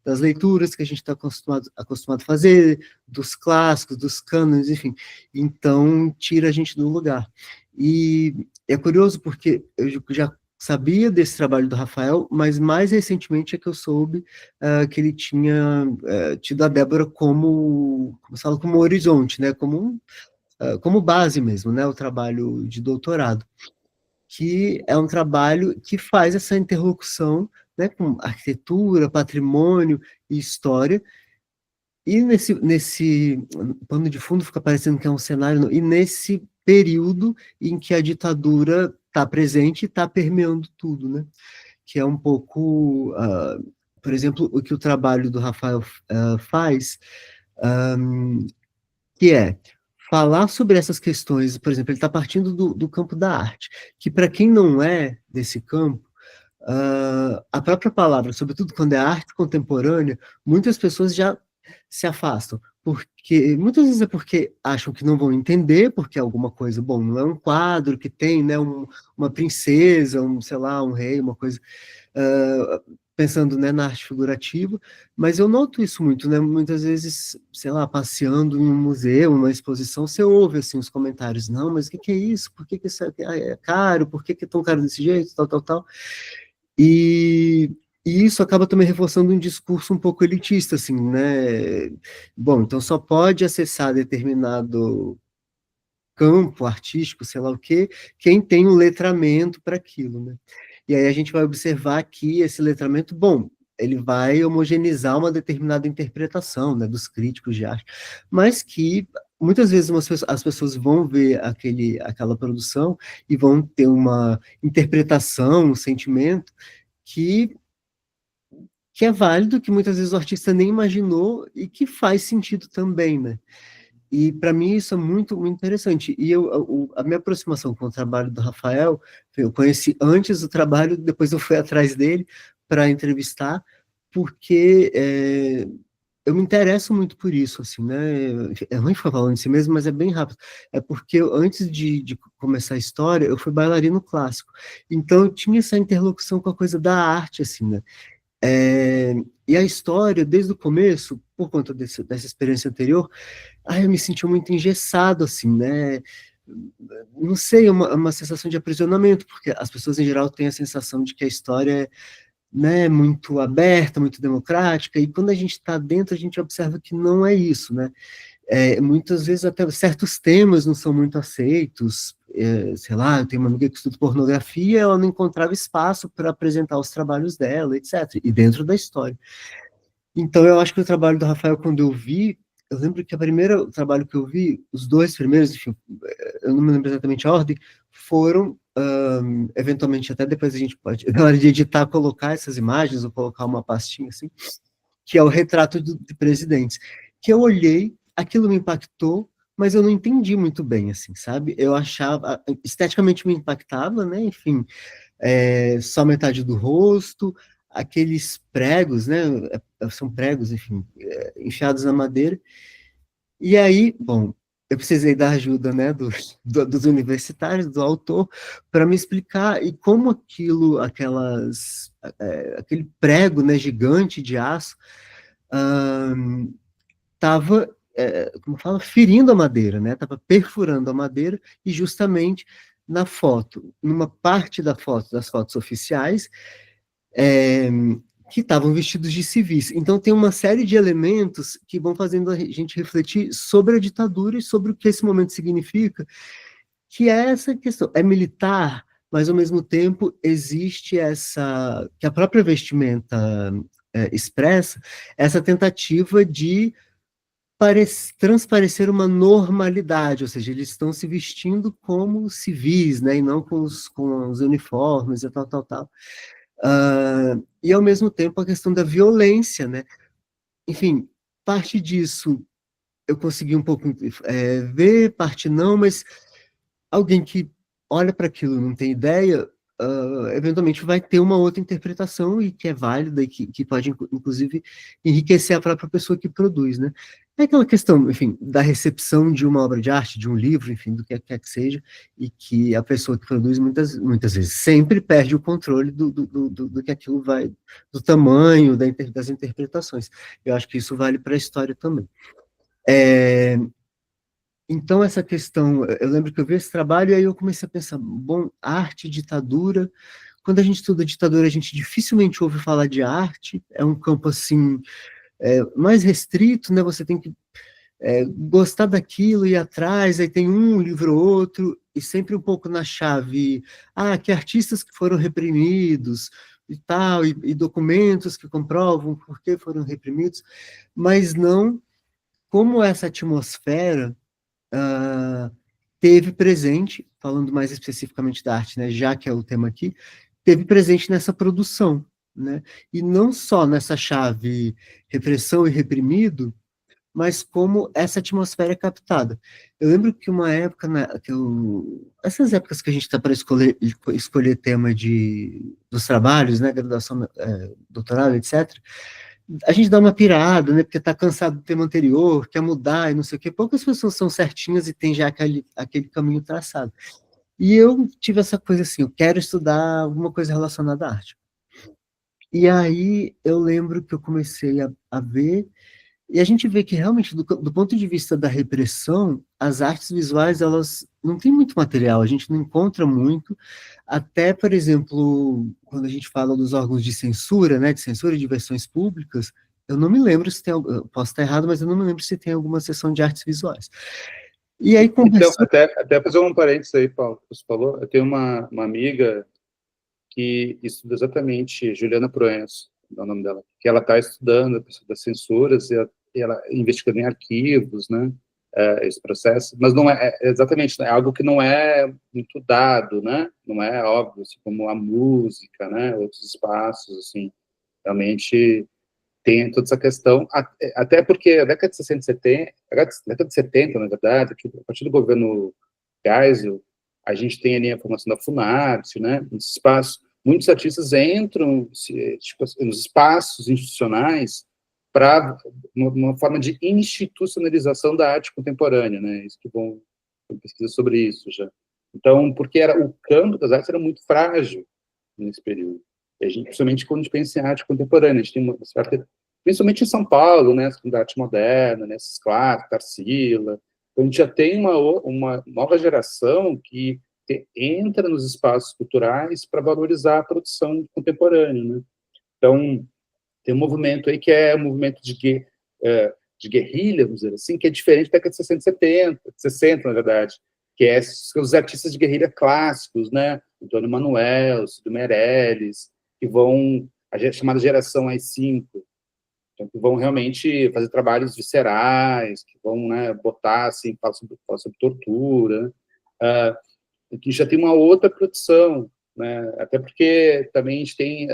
das leituras que a gente está acostumado a fazer, dos clássicos, dos cânones, enfim, então tira a gente do lugar. E é curioso porque eu já sabia desse trabalho do Rafael, mas mais recentemente é que eu soube que ele tinha tido a Débora como fala, como horizonte, né, como base mesmo, né, o trabalho de doutorado, que é um trabalho que faz essa interlocução, né, com arquitetura, patrimônio e história, e nesse pano de fundo fica parecendo que é um cenário, e nesse período em que a ditadura está presente e está permeando tudo, né? Que é um pouco, por exemplo, o que o trabalho do Rafael faz, que é falar sobre essas questões. Por exemplo, ele está partindo do campo da arte, que para quem não é desse campo, a própria palavra, sobretudo quando é arte contemporânea, muitas pessoas já se afastam, porque muitas vezes é porque acham que não vão entender, porque é alguma coisa, bom, não é um quadro que tem, né, uma princesa, sei lá, um rei, uma coisa, pensando, né, na arte figurativa, mas eu noto isso muito, né, muitas vezes, sei lá, passeando em um museu, uma exposição, você ouve, assim, os comentários, não, mas o que é isso? Por que isso é caro? Por que é tão caro desse jeito? Tal, tal, tal. E E isso acaba também reforçando um discurso um pouco elitista, assim, né? Bom, então só pode acessar determinado campo artístico, sei lá o quê, quem tem um letramento para aquilo, né? E aí a gente vai observar que esse letramento, bom, ele vai homogeneizar uma determinada interpretação, né, dos críticos de arte, mas que muitas vezes as pessoas vão ver aquela produção e vão ter uma interpretação, um sentimento que que é válido, que muitas vezes o artista nem imaginou e que faz sentido também, né? E para mim isso é muito, muito interessante. E a minha aproximação com o trabalho do Rafael, eu conheci antes do trabalho, depois eu fui atrás dele para entrevistar, porque eu me interesso muito por isso, assim, né? É ruim ficar falando de si mesmo, mas é bem rápido. É porque antes de começar a história, eu fui bailarino clássico. Então eu tinha essa interlocução com a coisa da arte, assim, né? É, e a história, desde o começo, por conta dessa experiência anterior, eu me senti muito engessado, assim, né? Não sei, uma sensação de aprisionamento, porque as pessoas em geral têm a sensação de que a história é, né, muito aberta, muito democrática, e quando a gente está dentro, a gente observa que não é isso, né? Muitas vezes até certos temas não são muito aceitos, sei lá, eu tenho uma amiga que estuda pornografia, ela não encontrava espaço para apresentar os trabalhos dela, etc., e dentro da história. Então, eu acho que o trabalho do Rafael, quando eu vi, eu lembro que o trabalho que eu vi, os dois primeiros, enfim, eu não me lembro exatamente a ordem, foram, eventualmente, até depois a gente pode, na hora de editar, colocar essas imagens, ou colocar uma pastinha assim, que é o retrato de presidentes, que eu olhei, aquilo me impactou, mas eu não entendi muito bem, assim, sabe? Eu achava, esteticamente me impactava, né? Enfim, só metade do rosto, aqueles pregos, né? São pregos, enfim, enfiados na madeira. E aí, bom, eu precisei da ajuda, né, dos universitários, do autor, para me explicar e como aquele prego, né, gigante de aço, estava, como fala, ferindo a madeira, né? Estava perfurando a madeira e justamente na foto, numa parte da foto, das fotos oficiais, é, que estavam vestidos de civis. Então tem uma série de elementos que vão fazendo a gente refletir sobre a ditadura e sobre o que esse momento significa, que é essa questão, é militar, mas ao mesmo tempo existe que a própria vestimenta expressa, essa tentativa de transparecer uma normalidade, ou seja, eles estão se vestindo como civis, né, e não com os uniformes e tal, tal, tal. E ao mesmo tempo a questão da violência, né? Enfim, parte disso eu consegui um pouco ver, parte não, mas alguém que olha para aquilo e não tem ideia, eventualmente vai ter uma outra interpretação e que é válida e que pode, inclusive, enriquecer a própria pessoa que produz, né? É aquela questão, enfim, da recepção de uma obra de arte, de um livro, enfim, do que quer que seja, e que a pessoa que produz muitas vezes sempre perde o controle do que aquilo vai, do tamanho das interpretações. Eu acho que isso vale para a história também. Então, essa questão, eu lembro que eu vi esse trabalho e aí eu comecei a pensar, bom, arte, ditadura, quando a gente estuda ditadura, a gente dificilmente ouve falar de arte, é um campo, assim, mais restrito, né, você tem que gostar daquilo, ir atrás, aí tem um livro ou outro, e sempre um pouco na chave, que artistas que foram reprimidos, e tal, e documentos que comprovam por que foram reprimidos, mas não como essa atmosfera teve presente, falando mais especificamente da arte, né, já que é o tema aqui, teve presente nessa produção, né, e não só nessa chave repressão e reprimido, mas como essa atmosfera é captada. Eu lembro que uma época, essas épocas que a gente está para escolher tema dos trabalhos, né, graduação, doutorado, etc., a gente dá uma pirada, né, porque está cansado do tema anterior, quer mudar e não sei o quê. Poucas pessoas são certinhas e têm já aquele caminho traçado. E eu tive essa coisa assim, eu quero estudar alguma coisa relacionada à arte. E aí eu lembro que eu comecei a ver, E a gente vê que realmente, do ponto de vista da repressão, as artes visuais, elas não têm muito material, a gente não encontra muito, até, por exemplo, quando a gente fala dos órgãos de censura, né, de censura de versões públicas, eu não me lembro se tem, eu posso estar errado, mas eu não me lembro se tem alguma seção de artes visuais. E aí, Então, conversando... até fazer um parênteses aí, Paulo, que você falou, eu tenho uma amiga que estuda exatamente, Juliana Proenço, é o nome dela, que ela está estudando a questão das censuras e ela investigando em arquivos, né, esse processo, mas não exatamente, é algo que não é muito dado, né, não é óbvio, assim, como a música, né, outros espaços, assim, realmente tem toda essa questão, até porque a década de 60 e 70, a década de 70, na verdade, a partir do governo Geisel, a gente tem ali a formação da Funarte, né, nesse espaço, muitos artistas entram tipo, nos espaços institucionais para uma forma de institucionalização da arte contemporânea, né, isso que vão pesquisa sobre isso já. Então, porque o campo das artes era muito frágil nesse período. E a gente, principalmente quando a gente pensa em arte contemporânea, a gente tem uma certa, principalmente em São Paulo, né, da arte moderna, né, esses clássicos, Tarsila, então a gente já tem uma nova geração que entra nos espaços culturais para valorizar a produção contemporânea, né? Então, tem um movimento aí que é um movimento de guerrilha, vamos dizer assim, que é diferente da década de 60 e 70, 60, na verdade, que é os artistas de guerrilha clássicos, né? Antônio Manuel, Cid Meirelles, que vão, a chamada geração AI-5, então, que vão realmente fazer trabalhos viscerais, que vão, né, botar, assim, falar sobre tortura, que já tem uma outra produção, né? Até porque também a gente tem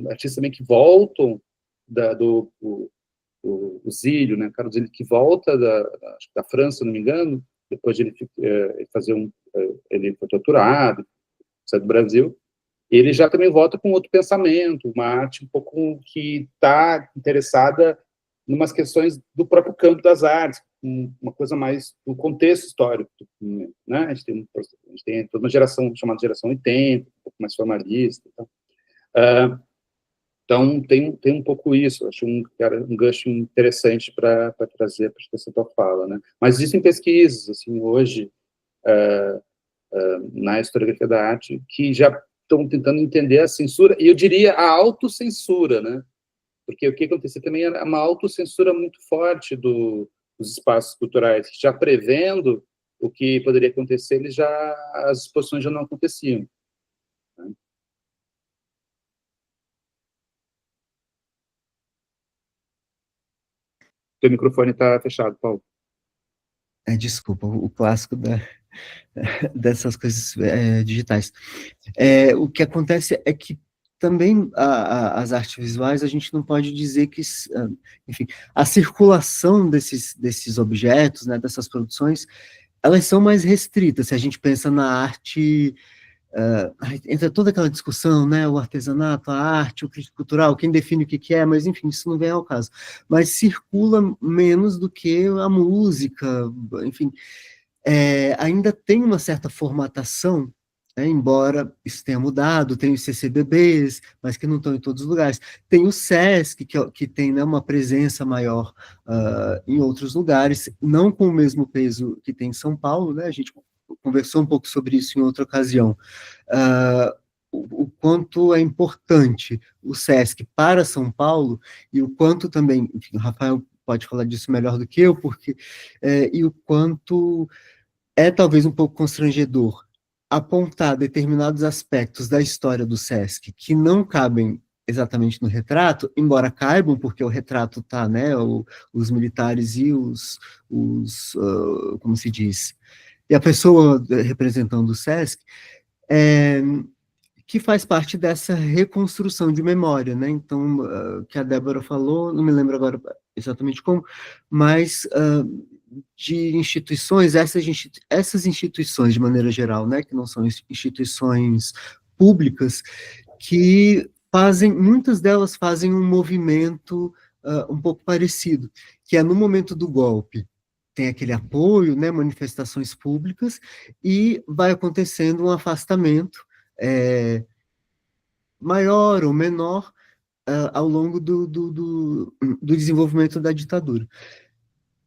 artistas também que voltam o Zílio, né, Carlos Zílio, que volta da França, se não me engano, depois de ele ele foi torturado, saiu do Brasil, ele já também volta com outro pensamento, uma arte um pouco que está interessada em umas questões do próprio campo das artes, uma coisa mais do contexto histórico, né? A gente tem toda uma geração chamada geração 80, um pouco mais formalista, então, então tem um pouco isso, acho um gancho interessante para trazer para essa tua fala, né? Mas existem pesquisas, assim, hoje, na historiografia da arte, que já estão tentando entender a censura, e eu diria a autocensura, né? Porque o que acontecia também era uma autocensura muito forte dos espaços culturais, já prevendo o que poderia acontecer, as exposições já não aconteciam. Né? Teu microfone está fechado, Paulo. Desculpa, o clássico dessas coisas digitais. O que acontece é que também as artes visuais, a gente não pode dizer que, enfim, a circulação desses objetos, né, dessas produções, elas são mais restritas, se a gente pensa na arte, entra toda aquela discussão, né, o artesanato, a arte, o crítico cultural, quem define o que é, mas enfim, isso não vem ao caso. Mas circula menos do que a música, enfim, ainda tem uma certa formatação, né, embora isso tenha mudado, tem os CCBBs, mas que não estão em todos os lugares. Tem o SESC, que tem, né, uma presença maior em outros lugares, não com o mesmo peso que tem em São Paulo, né, a gente conversou um pouco sobre isso em outra ocasião, o quanto é importante o SESC para São Paulo, e o quanto também, enfim, o Rafael pode falar disso melhor do que eu, porque, e o quanto é talvez um pouco constrangedor apontar determinados aspectos da história do SESC que não cabem exatamente no retrato, embora caibam, porque o retrato está, né, os militares e como se diz, e a pessoa representando o SESC, que faz parte dessa reconstrução de memória, né? Então, que a Débora falou, não me lembro agora exatamente como, mas de instituições, essas instituições, de maneira geral, né, que não são instituições públicas, que muitas delas fazem um movimento um pouco parecido, que é no momento do golpe, tem aquele apoio, né, manifestações públicas, e vai acontecendo um afastamento, maior ou menor, ao longo do desenvolvimento da ditadura.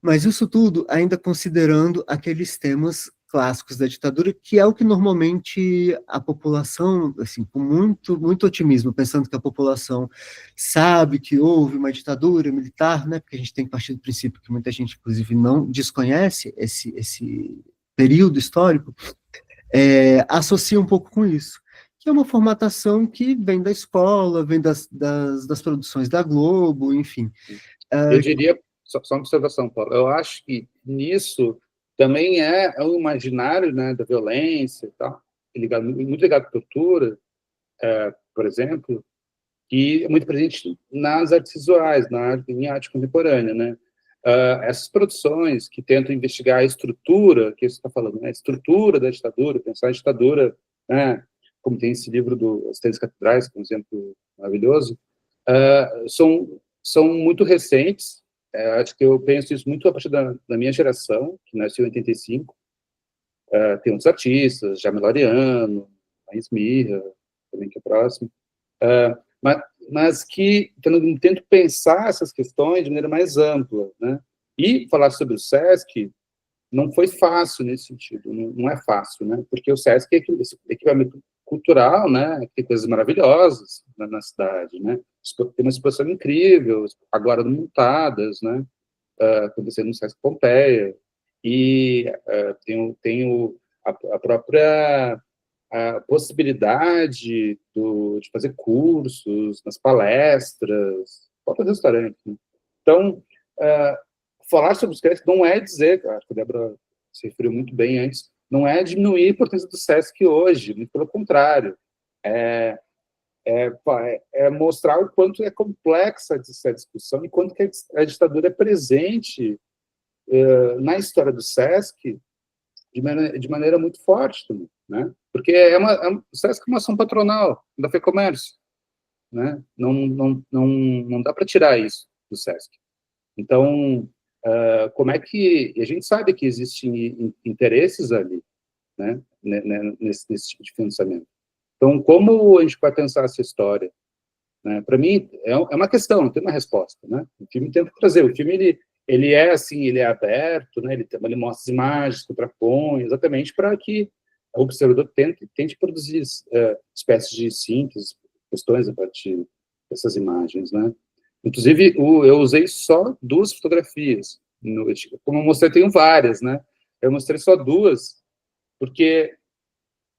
Mas isso tudo ainda considerando aqueles temas clássicos da ditadura, que é o que normalmente a população, assim, com muito otimismo, pensando que a população sabe que houve uma ditadura militar, né? Porque a gente tem que partir do princípio que muita gente, inclusive, não desconhece esse período histórico, associa um pouco com isso, que é uma formatação que vem da escola, vem das produções da Globo, enfim. Eu diria, só uma observação, Paulo, eu acho que nisso também é um imaginário, né, da violência e tal, muito ligado à tortura, por exemplo, que é muito presente nas artes visuais, em arte contemporânea, né? Essas produções que tentam investigar a estrutura, que você está falando, né? A estrutura da ditadura, pensar a ditadura, né? Como tem esse livro As Três Catedrais, que é um exemplo maravilhoso, são muito recentes. Acho que eu penso isso muito a partir da minha geração, que nasceu em 85. Tem outros artistas, Jamil Ariano, Raiz Mirra, também que é próximo. Mas que tento pensar essas questões de maneira mais ampla, né? E falar sobre o SESC não foi fácil nesse sentido, não é fácil, né? Porque o SESC é esse equipamento cultural, né? Tem coisas maravilhosas na cidade, né? Tem uma exposição incrível, agora montadas, né? Acontecendo no SESC Pompeia, e tem a própria a possibilidade de fazer cursos, nas palestras, próprio restaurante. Né? Então, falar sobre os SESC não é dizer, acho que a Débora se referiu muito bem antes, não é diminuir a importância do SESC hoje, muito pelo contrário. É mostrar o quanto é complexa essa discussão e quanto que a ditadura é presente na história do SESC de maneira muito forte também, né? Porque o SESC é uma ação patronal da FEComércio, né? Não dá para tirar isso do SESC. Então, como é que... E a gente sabe que existem interesses ali, né? Nesse tipo de financiamento. Então, como a gente vai pensar essa história? Né? Para mim, é uma questão, não tem uma resposta, né? O filme tenta trazer, o filme, ele é assim, ele é aberto, né? Ele mostra as imagens, contrapõe, exatamente para que o observador tente produzir espécies de síntese, questões a partir dessas imagens, né? Inclusive, eu usei só 2 fotografias, como eu mostrei, tenho várias, né? Eu mostrei só 2, porque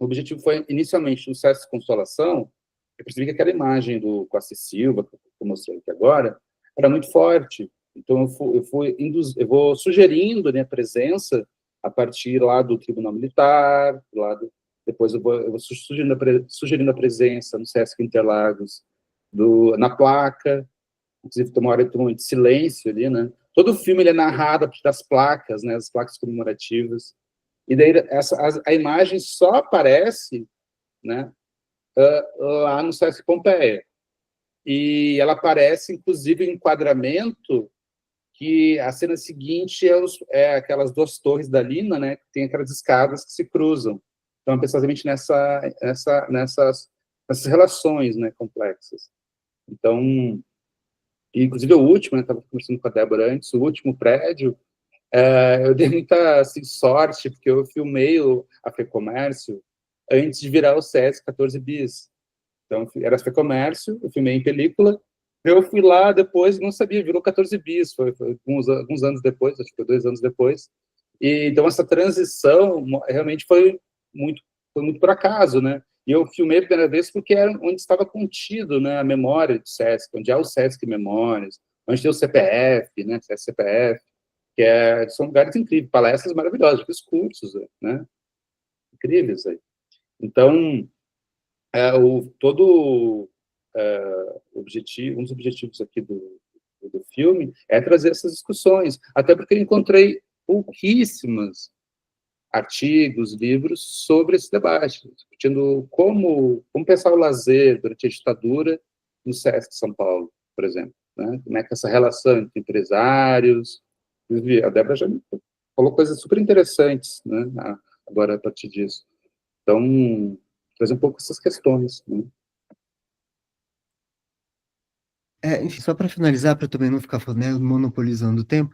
o objetivo foi, inicialmente, no SESC Consolação, eu percebi que aquela imagem do Costa e Silva, que eu mostrei aqui agora, era muito forte. Então, eu vou sugerindo, né, a presença a partir lá do Tribunal Militar, depois eu vou sugerindo a presença no SESC Interlagos, na placa, inclusive tem uma hora de silêncio ali, né? Todo o filme ele é narrado a partir das placas, né, as placas comemorativas. E daí a imagem só aparece, né, lá no SESC Pompeia. E ela aparece, inclusive, em enquadramento, que a cena seguinte é aquelas 2 torres da Lina, né, que tem aquelas escadas que se cruzam. Então, é precisamente nessas relações, né, complexas. Então, inclusive o último, né, estava conversando com a Débora antes, o último prédio, eu dei muita assim, sorte, porque eu filmei a FEComércio antes de virar o SESC 14 bis. Então, era FEComércio, eu filmei em película, eu fui lá depois, não sabia, virou 14 bis, foi alguns anos depois, acho que foi 2 anos depois. E, então, essa transição realmente foi muito por acaso, né? E eu filmei a primeira vez porque era onde estava contido, né, a memória do SESC, onde há o SESC Memórias, onde tem o CPF, né, CPF, são lugares incríveis, palestras maravilhosas, discursos, né, incríveis aí. Então, todo objetivo, um dos objetivos aqui do filme é trazer essas discussões, até porque eu encontrei pouquíssimos artigos, livros sobre esse debate, discutindo como pensar o lazer durante a ditadura no SESC São Paulo, por exemplo, né? Como é que essa relação entre empresários, a Débora já falou coisas super interessantes, né? Agora a partir disso. Então, trazer um pouco essas questões, né? Enfim, só para finalizar, para também não ficar né, monopolizando o tempo,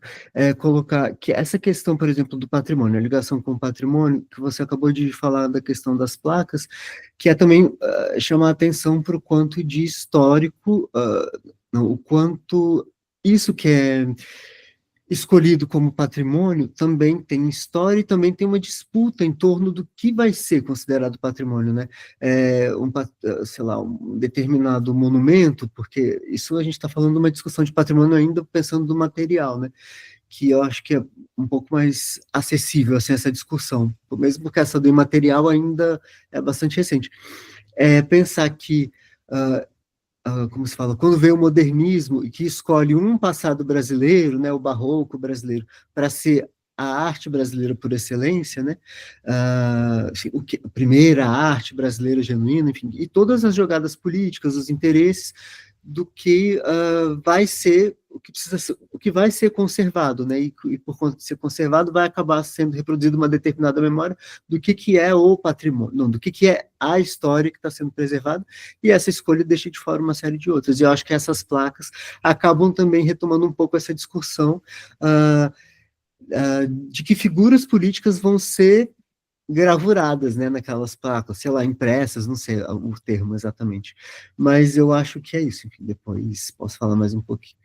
colocar que essa questão, por exemplo, do patrimônio, a ligação com o patrimônio, que você acabou de falar da questão das placas, que é também chamar a atenção para o quanto de histórico, o quanto isso que é escolhido como patrimônio também tem história e também tem uma disputa em torno do que vai ser considerado patrimônio, né? Sei lá, um determinado monumento, porque isso a gente está falando de uma discussão de patrimônio ainda pensando no material, né? Que eu acho que é um pouco mais acessível, assim, essa discussão, mesmo porque essa do imaterial ainda é bastante recente. Pensar que como se fala, quando vem o modernismo e que escolhe um passado brasileiro, né, o barroco brasileiro, para ser a arte brasileira por excelência, né, a primeira arte brasileira genuína, enfim, e todas as jogadas políticas, os interesses do que vai ser o que precisa ser, o que vai ser conservado, né? E por conta de ser conservado, vai acabar sendo reproduzida uma determinada memória do que é o patrimônio, não, do que é a história que está sendo preservada, e essa escolha deixa de fora uma série de outras. E eu acho que essas placas acabam também retomando um pouco essa discussão de que figuras políticas vão ser gravuradas, né, naquelas placas, sei lá, impressas, não sei o termo exatamente. Mas eu acho que é isso, enfim, depois posso falar mais um pouquinho.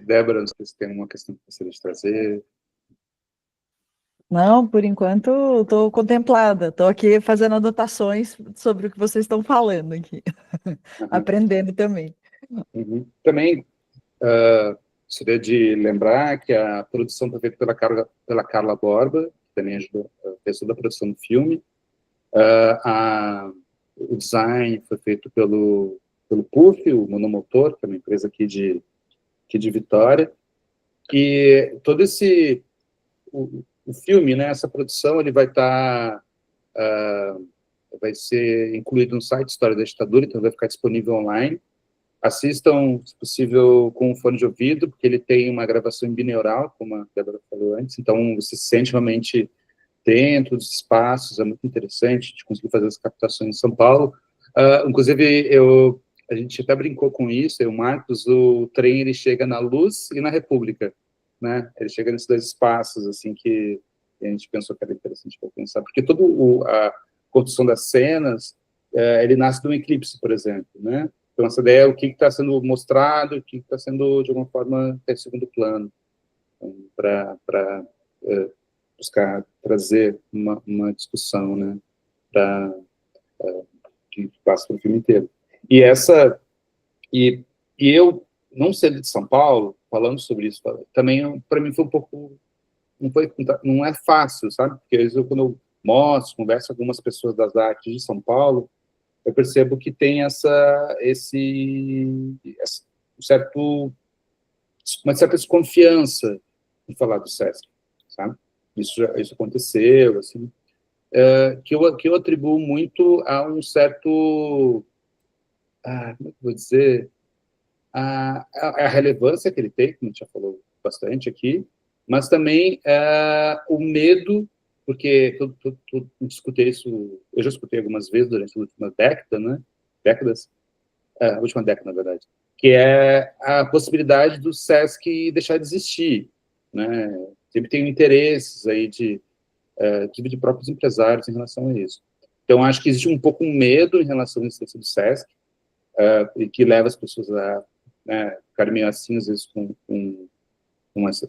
Débora, não sei se tem uma questão que você de trazer. Não, por enquanto estou contemplada, estou aqui fazendo anotações sobre o que vocês estão falando aqui, aprendendo também. Uhum. Também gostaria de lembrar que a produção foi feita pela Carla Borba, que também ajudou a pessoa da produção do filme. O design foi feito pelo PUF, o Monomotor, que é uma empresa aqui de Vitória. E todo o filme, né, essa produção, ele vai ser incluído no site História da Ditadura, então vai ficar disponível online. Assistam, se possível, com um fone de ouvido, porque ele tem uma gravação em binaural, como a Débora falou antes, então você se sente realmente dentro dos espaços, é muito interessante de conseguir fazer as captações em São Paulo. Inclusive, a gente até brincou com isso, o Marcos, o trem ele chega na Luz e na República, né? Ele chega nesses dois espaços, assim, que a gente pensou que era interessante para pensar, porque toda a construção das cenas, ele nasce de um eclipse, por exemplo, né? Então, essa ideia é o que está sendo mostrado, o que está sendo, de alguma forma, em segundo plano, então, para buscar trazer uma discussão, né, que passa pelo filme inteiro. E eu, não sendo de São Paulo, falando sobre isso, também, para mim, foi um pouco, não é fácil, sabe? Porque, às vezes, quando eu mostro, converso com algumas pessoas das artes de São Paulo, eu percebo que tem uma certa desconfiança em falar do Sesc, sabe? Isso aconteceu, assim, que eu atribuo muito a um certo, como é que eu vou dizer, a relevância que ele tem, como a gente já falou bastante aqui, mas também o medo, porque eu escutei isso, eu já escutei algumas vezes durante a última década, né? A última década, na verdade, que é a possibilidade do Sesc deixar de existir, né? Sempre tem interesses aí de próprios empresários em relação a isso. Então, acho que existe um pouco um medo em relação à existência do Sesc, e que leva as pessoas a ficarem meio assim, às vezes, com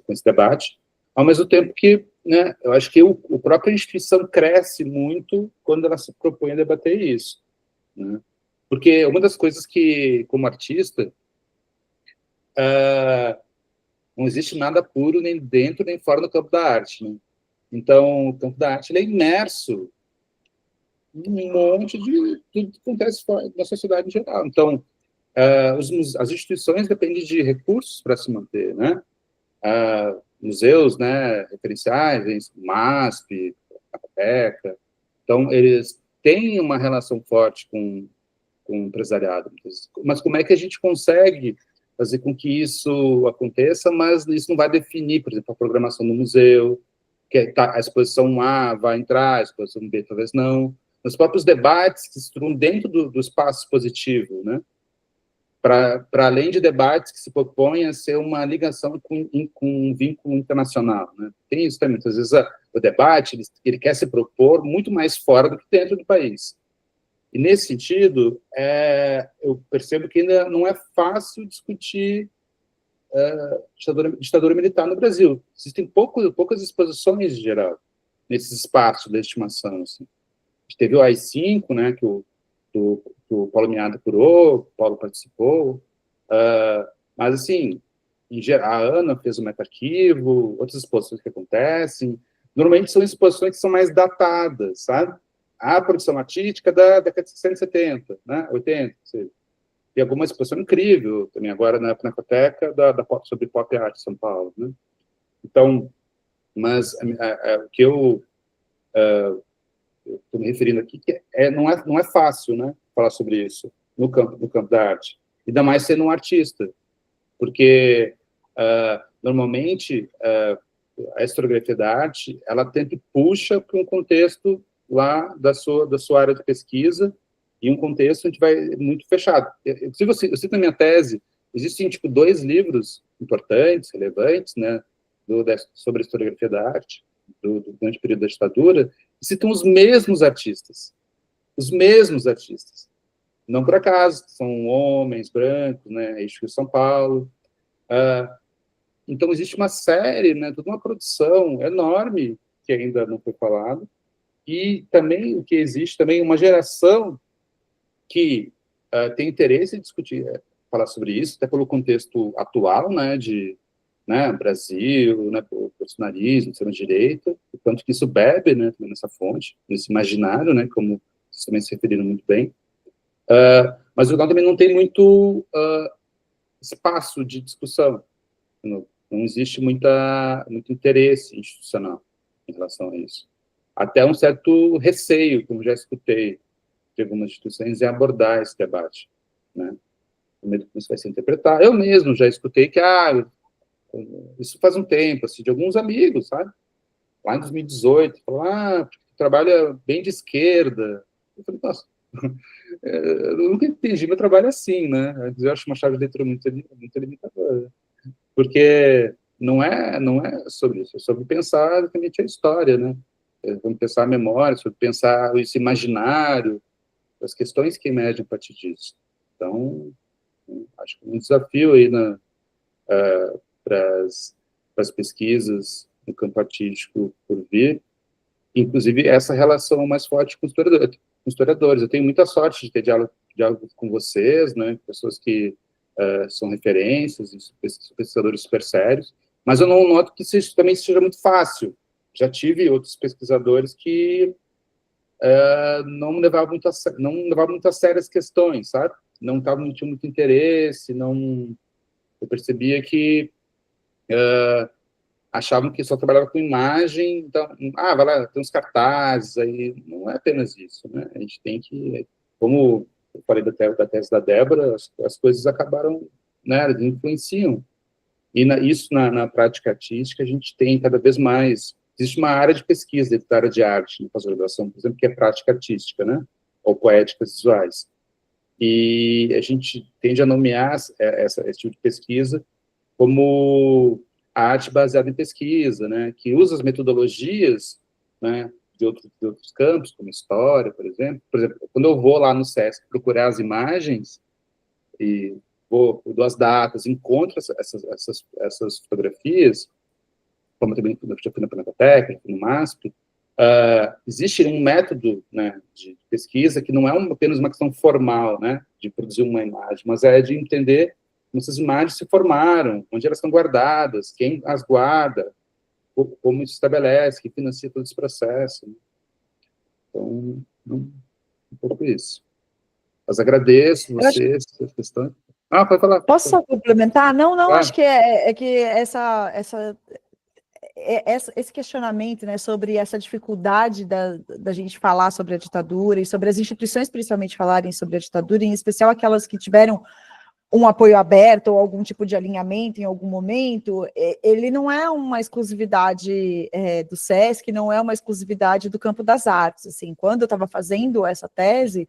esse debate, ao mesmo tempo que, né, eu acho que a própria instituição cresce muito quando ela se propõe a debater isso, né? Porque uma das coisas que, como artista, não existe nada puro nem dentro nem fora do campo da arte, né? Então, o campo da arte ele é imerso em um monte de tudo que acontece na sociedade em geral. Então, as instituições dependem de recursos para se manter, né? Museus, né, referenciais, MASP, a Capeca. Então, eles têm uma relação forte com o empresariado. Mas como é que a gente consegue fazer com que isso aconteça, mas isso não vai definir, por exemplo, a programação do museu, que a exposição A vai entrar, a exposição B talvez não. Os próprios debates que se estruam dentro do espaço expositivo, né? para além de debates que se propõem a ser uma ligação com um vínculo internacional, né? Tem isso também, muitas vezes o debate ele quer se propor muito mais fora do que dentro do país. E, nesse sentido, eu percebo que ainda não é fácil discutir ditadura militar no Brasil. Existem poucas exposições, em geral, nesses espaços de legitimação. Assim. A gente teve o AI-5, né, que o Paulo Miada curou, o Paulo participou, mas, assim, em geral, a Ana fez o meta-arquivo, outras exposições que acontecem, normalmente são exposições que são mais datadas, sabe? A produção artística da década de 60 e 70, né, 80, e alguma exposição incrível também agora na Pinacoteca sobre pop art de São Paulo, né? Então, mas o que eu estou me referindo aqui que não é fácil, né, falar sobre isso no campo da arte, ainda mais sendo um artista, porque normalmente a historiografia da arte ela sempre puxa para um contexto lá da sua área de pesquisa e um contexto onde vai muito fechado. Se eu cito na minha tese, existem tipo 2 livros importantes, relevantes, né, sobre a historiografia da arte durante o período da ditadura, e citam os mesmos artistas, não por acaso, são homens brancos, né, eixo de São Paulo. Então existe uma série, né, toda uma produção enorme que ainda não foi falada, e também o que existe também uma geração que tem interesse em discutir, falar sobre isso, até pelo contexto atual, né, de Brasil, né, bolsonarismo, extrema-direita, o quanto que isso bebe, né, também nessa fonte, nesse imaginário, né, como vocês também se referiram muito bem. Mas o jornal também não tem muito espaço de discussão, não existe muito interesse institucional em relação a isso. Até um certo receio, como já escutei, de algumas instituições em abordar esse debate, né? O medo como isso vai ser interpretado. Eu mesmo já escutei que, isso faz um tempo, assim, de alguns amigos, sabe? Lá em 2018, falaram, trabalha bem de esquerda. Eu falei, nossa, eu nunca entendi meu trabalho assim, né? Eu acho uma chave de leitura muito limitadora. Porque não é sobre isso, é sobre pensar exatamente a história, né? Vamos pensar a memória, sobre pensar esse imaginário, as questões que emergem a partir disso. Então, acho que um desafio aí para as pesquisas no campo artístico por vir, inclusive essa relação mais forte com historiadores. Eu tenho muita sorte de ter diálogo com vocês, né, pessoas que são referências, pesquisadores super sérios, mas eu não noto que isso também seja muito fácil. Já tive outros pesquisadores que não levavam muito a sério as questões, sabe? Não tinham muito interesse, eu percebia que achavam que só trabalhava com imagem, então, vai lá, tem uns cartazes, aí não é apenas isso, né? A gente tem que, como eu falei da tese da Débora, as coisas acabaram, né, elas influenciam. E isso na prática artística a gente tem cada vez mais. Existe uma área de pesquisa dentro da área de arte, na pós-graduação, por exemplo, que é prática artística, né? Ou poéticas visuais. E a gente tende a nomear esse tipo de pesquisa como a arte baseada em pesquisa, né? Que usa as metodologias, né, de outros campos, como história, por exemplo. Por exemplo, quando eu vou lá no SESC procurar as imagens e dou as datas, encontro essas fotografias, como também já fui na Pinacoteca, no MASP, existe um método, né, de pesquisa que não é apenas uma questão formal, né, de produzir uma imagem, mas é de entender como essas imagens se formaram, onde elas estão guardadas, quem as guarda, como isso estabelece, que financia todo esse processo. Né? Então, um pouco isso. Mas agradeço vocês, essa questão. Pode falar. Posso só complementar? Não, Claro. Acho que que esse questionamento, né, sobre essa dificuldade da gente falar sobre a ditadura e sobre as instituições principalmente falarem sobre a ditadura, em especial aquelas que tiveram um apoio aberto ou algum tipo de alinhamento em algum momento, ele não é uma exclusividade do SESC, não é uma exclusividade do campo das artes. Assim, quando eu estava fazendo essa tese,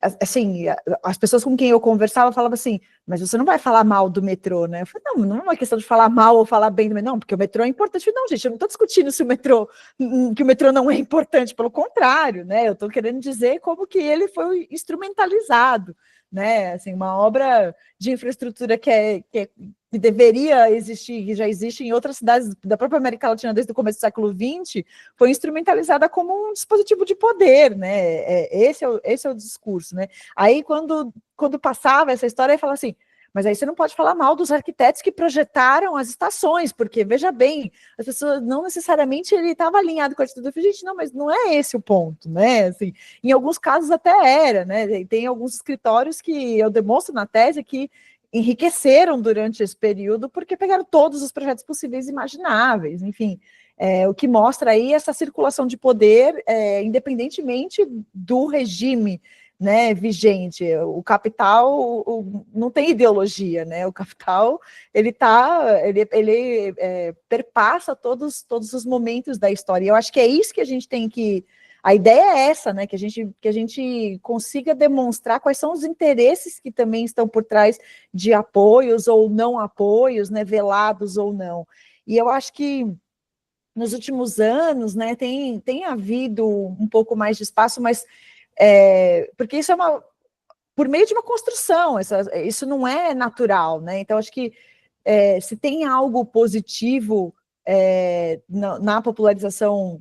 assim, as pessoas com quem eu conversava falavam assim, mas você não vai falar mal do metrô, né? Eu falei, não é uma questão de falar mal ou falar bem do metrô, não, porque o metrô é importante. Eu falei, não, gente, eu não estou discutindo se que o metrô não é importante, pelo contrário, né? Eu estou querendo dizer como que ele foi instrumentalizado, né? Assim, uma obra de infraestrutura que deveria existir, que já existe em outras cidades da própria América Latina desde o começo do século XX, foi instrumentalizada como um dispositivo de poder, né? Esse é o discurso, né? Aí, quando passava essa história, ele falava assim, mas aí você não pode falar mal dos arquitetos que projetaram as estações, porque, veja bem, as pessoas, não necessariamente ele estava alinhado com a arquitetura. Eu falei, gente, não, mas não é esse o ponto, né? Assim, em alguns casos até era, né? Tem alguns escritórios que eu demonstro na tese que enriqueceram durante esse período porque pegaram todos os projetos possíveis e imagináveis, enfim, o que mostra aí essa circulação de poder, independentemente do regime, né, vigente. O capital não tem ideologia, né? O capital ele perpassa todos os momentos da história. E eu acho que é isso que a gente tem que. A ideia é essa, né? Que a gente consiga demonstrar quais são os interesses que também estão por trás de apoios ou não apoios, né? Velados ou não. E eu acho que nos últimos anos, né, tem havido um pouco mais de espaço, mas porque isso é por meio de uma construção, isso não é natural, né? Então, acho que se tem algo positivo na popularização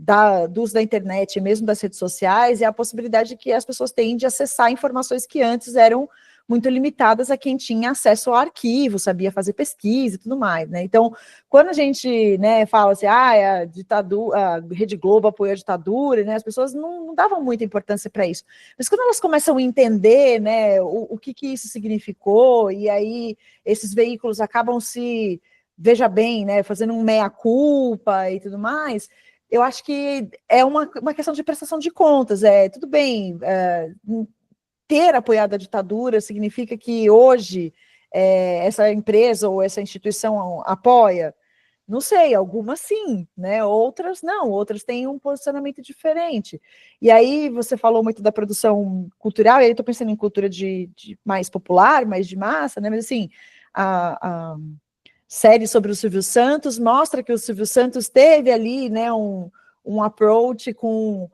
do uso da internet, mesmo das redes sociais, é a possibilidade de que as pessoas têm de acessar informações que antes eram muito limitadas a quem tinha acesso ao arquivo, sabia fazer pesquisa e tudo mais, né? Então, quando a gente, né, fala assim, a ditadura, a Rede Globo apoiou a ditadura, né, as pessoas não davam muita importância para isso. Mas quando elas começam a entender, né, o que isso significou, e aí esses veículos acabam veja bem, né, fazendo um meia-culpa e tudo mais, eu acho que é uma questão de prestação de contas. Tudo bem, ter apoiado a ditadura significa que hoje essa empresa ou essa instituição apoia? Não sei, algumas sim, né? Outras não, outras têm um posicionamento diferente. E aí você falou muito da produção cultural, e aí estou pensando em cultura de mais popular, mais de massa, né? Mas assim, a série sobre o Silvio Santos mostra que o Silvio Santos teve ali, né, um approach com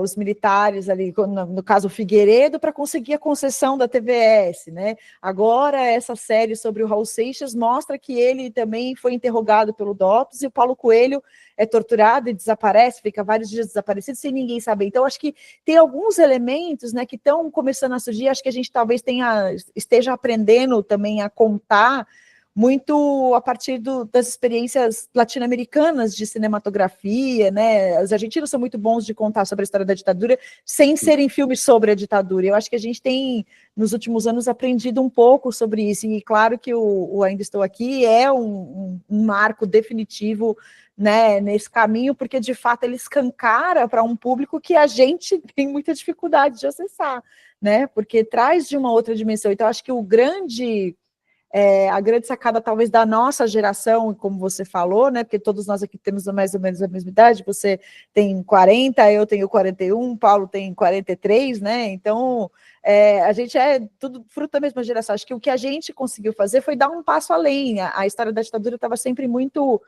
os militares ali, no caso o Figueiredo, para conseguir a concessão da TVS, né? Agora essa série sobre o Raul Seixas mostra que ele também foi interrogado pelo DOPS e o Paulo Coelho é torturado e desaparece, fica vários dias desaparecido sem ninguém saber. Então acho que tem alguns elementos, né, que estão começando a surgir. Acho que a gente talvez esteja aprendendo também a contar muito a partir das experiências latino-americanas de cinematografia, né? Os argentinos são muito bons de contar sobre a história da ditadura sem serem filmes sobre a ditadura. Eu acho que a gente tem, nos últimos anos, aprendido um pouco sobre isso, e claro que o Ainda Estou Aqui é um marco definitivo, né, nesse caminho, porque de fato ele escancara para um público que a gente tem muita dificuldade de acessar, né? Porque traz de uma outra dimensão. Então, acho que a grande sacada talvez da nossa geração, como você falou, né, porque todos nós aqui temos mais ou menos a mesma idade, você tem 40, eu tenho 41, Paulo tem 43, né, então a gente é tudo fruto da mesma geração. Acho que o que a gente conseguiu fazer foi dar um passo além. A história da ditadura estava sempre muito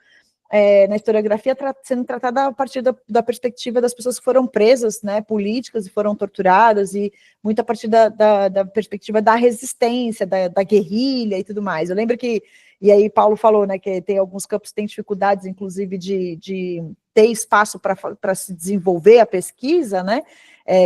na historiografia sendo tratada a partir da perspectiva das pessoas que foram presas, né, políticas, e foram torturadas, e muito a partir da perspectiva da resistência, da guerrilha e tudo mais. Eu lembro que, e aí Paulo falou, né, que tem alguns campos que têm dificuldades, inclusive, de ter espaço para se desenvolver a pesquisa, né?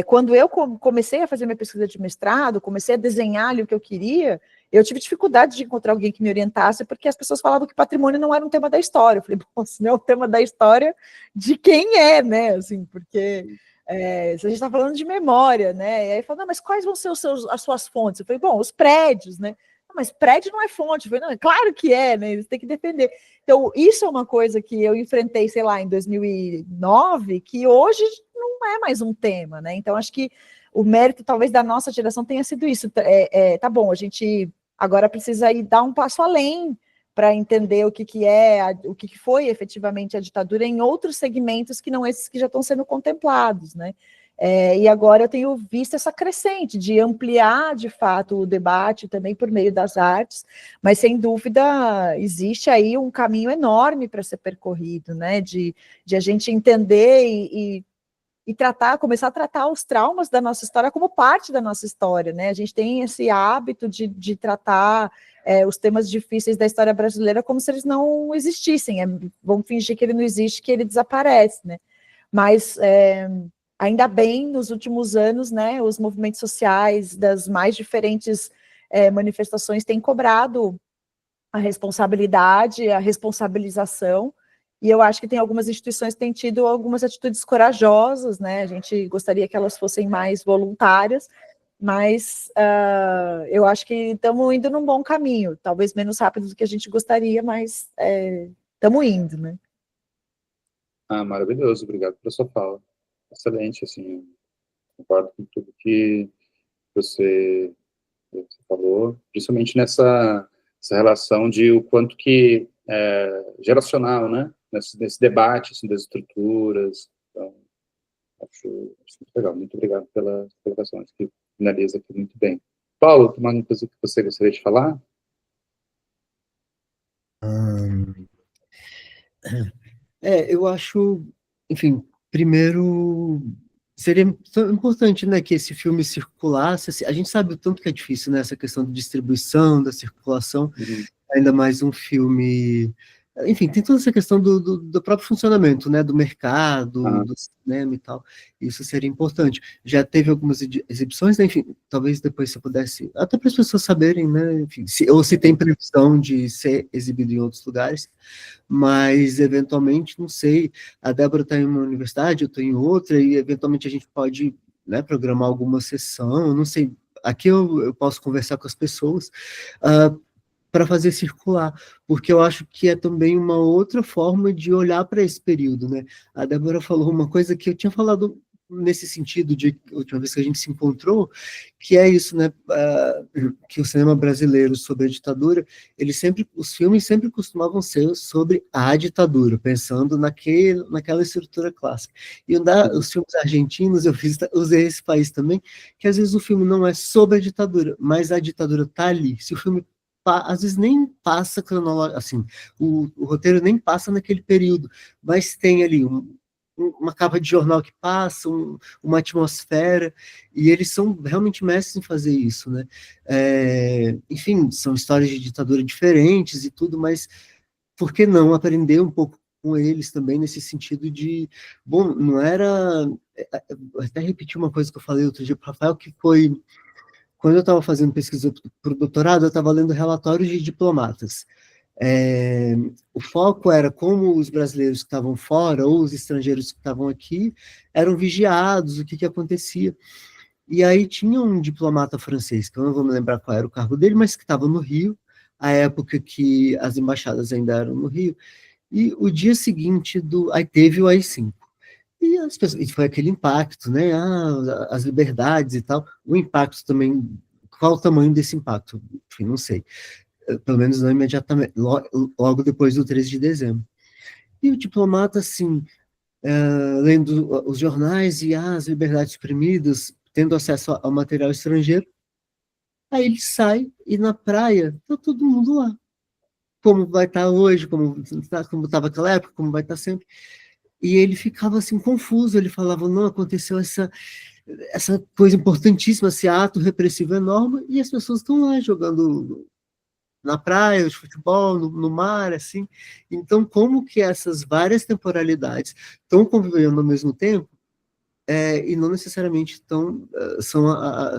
Quando eu comecei a fazer minha pesquisa de mestrado, comecei a desenhar ali o que eu queria, eu tive dificuldade de encontrar alguém que me orientasse, porque as pessoas falavam que patrimônio não era um tema da história. Eu falei, bom, se não é o tema da história, de quem é, né? Assim, porque se a gente está falando de memória, né? E aí falou, não, mas quais vão ser as suas fontes? Eu falei, bom, os prédios, né? Não, mas prédio não é fonte. Eu falei, não, é claro que é, né? Eles têm que defender. Então, isso é uma coisa que eu enfrentei, sei lá, em 2009, que hoje não é mais um tema, né? Então, acho que o mérito, talvez, da nossa geração tenha sido isso. Tá bom, a gente agora precisa ir dar um passo além, para entender o que é, o que foi efetivamente a ditadura em outros segmentos que não esses que já estão sendo contemplados, né? E agora eu tenho visto essa crescente de ampliar, de fato, o debate também por meio das artes, mas, sem dúvida, existe aí um caminho enorme para ser percorrido, né? De a gente entender e tratar, começar a tratar os traumas da nossa história como parte da nossa história, né? A gente tem esse hábito de tratar os temas difíceis da história brasileira como se eles não existissem. Vamos fingir que ele não existe, que ele desaparece, né? Mas ainda bem, nos últimos anos, né, os movimentos sociais das mais diferentes manifestações têm cobrado a responsabilidade, a responsabilização, e eu acho que tem algumas instituições que têm tido algumas atitudes corajosas, né? A gente gostaria que elas fossem mais voluntárias, mas eu acho que estamos indo num bom caminho, talvez menos rápido do que a gente gostaria, mas estamos indo, né? Maravilhoso, obrigado pela sua fala. Excelente, assim, concordo com tudo que você falou, principalmente essa relação de o quanto que geracional, né? Nesse debate assim, das estruturas. Então, acho muito legal. Muito obrigado pelas colocações, que finaliza aqui muito bem. Paulo, tem mais coisa que você gostaria de falar? Eu acho, enfim, primeiro seria importante, né, que esse filme circulasse. Assim, a gente sabe o tanto que é difícil, né, essa questão de distribuição, da circulação, ainda mais um filme. Enfim, tem toda essa questão do próprio funcionamento, né, do mercado, do cinema e tal. Isso seria importante. Já teve algumas exibições, né, enfim, talvez depois você pudesse, até para as pessoas saberem, né, enfim, ou se tem previsão de ser exibido em outros lugares, mas eventualmente, não sei, a Débora está em uma universidade, eu estou em outra, e eventualmente a gente pode, né, programar alguma sessão, não sei, aqui eu posso conversar com as pessoas, para fazer circular, porque eu acho que é também uma outra forma de olhar para esse período, né? A Débora falou uma coisa que eu tinha falado nesse sentido de a última vez que a gente se encontrou, que é isso, né? Que o cinema brasileiro sobre a ditadura, os filmes sempre costumavam ser sobre a ditadura, pensando naquela estrutura clássica. E os filmes argentinos, usei esse país também, que às vezes o filme não é sobre a ditadura, mas a ditadura está ali. Se o filme às vezes nem passa cronológico, assim, o roteiro nem passa naquele período, mas tem ali uma capa de jornal que passa, uma atmosfera, e eles são realmente mestres em fazer isso, né? Enfim, são histórias de ditadura diferentes e tudo, mas por que não aprender um pouco com eles também, nesse sentido de, bom, não era, até repetir uma coisa que eu falei outro dia para o Rafael, que foi, quando eu estava fazendo pesquisa para o doutorado, eu estava lendo relatórios de diplomatas. O foco era como os brasileiros que estavam fora, ou os estrangeiros que estavam aqui, eram vigiados, o que acontecia. E aí tinha um diplomata francês, que eu não vou me lembrar qual era o cargo dele, mas que estava no Rio, a época que as embaixadas ainda eram no Rio, e o dia seguinte aí teve o AI-5. E foi aquele impacto, né? As liberdades e tal. O impacto também, qual o tamanho desse impacto? Enfim, não sei. Pelo menos não imediatamente, logo depois do 13 de dezembro. E o diplomata, assim, lendo os jornais e as liberdades suprimidas, tendo acesso ao material estrangeiro, aí ele sai e na praia tá todo mundo lá. Como vai estar hoje, como estava naquela época, como vai estar sempre. E ele ficava assim confuso, ele falava, não, aconteceu essa coisa importantíssima, esse ato repressivo enorme, e as pessoas estão lá jogando na praia, de futebol, no mar, assim. Então, como que essas várias temporalidades estão convivendo ao mesmo tempo, e não necessariamente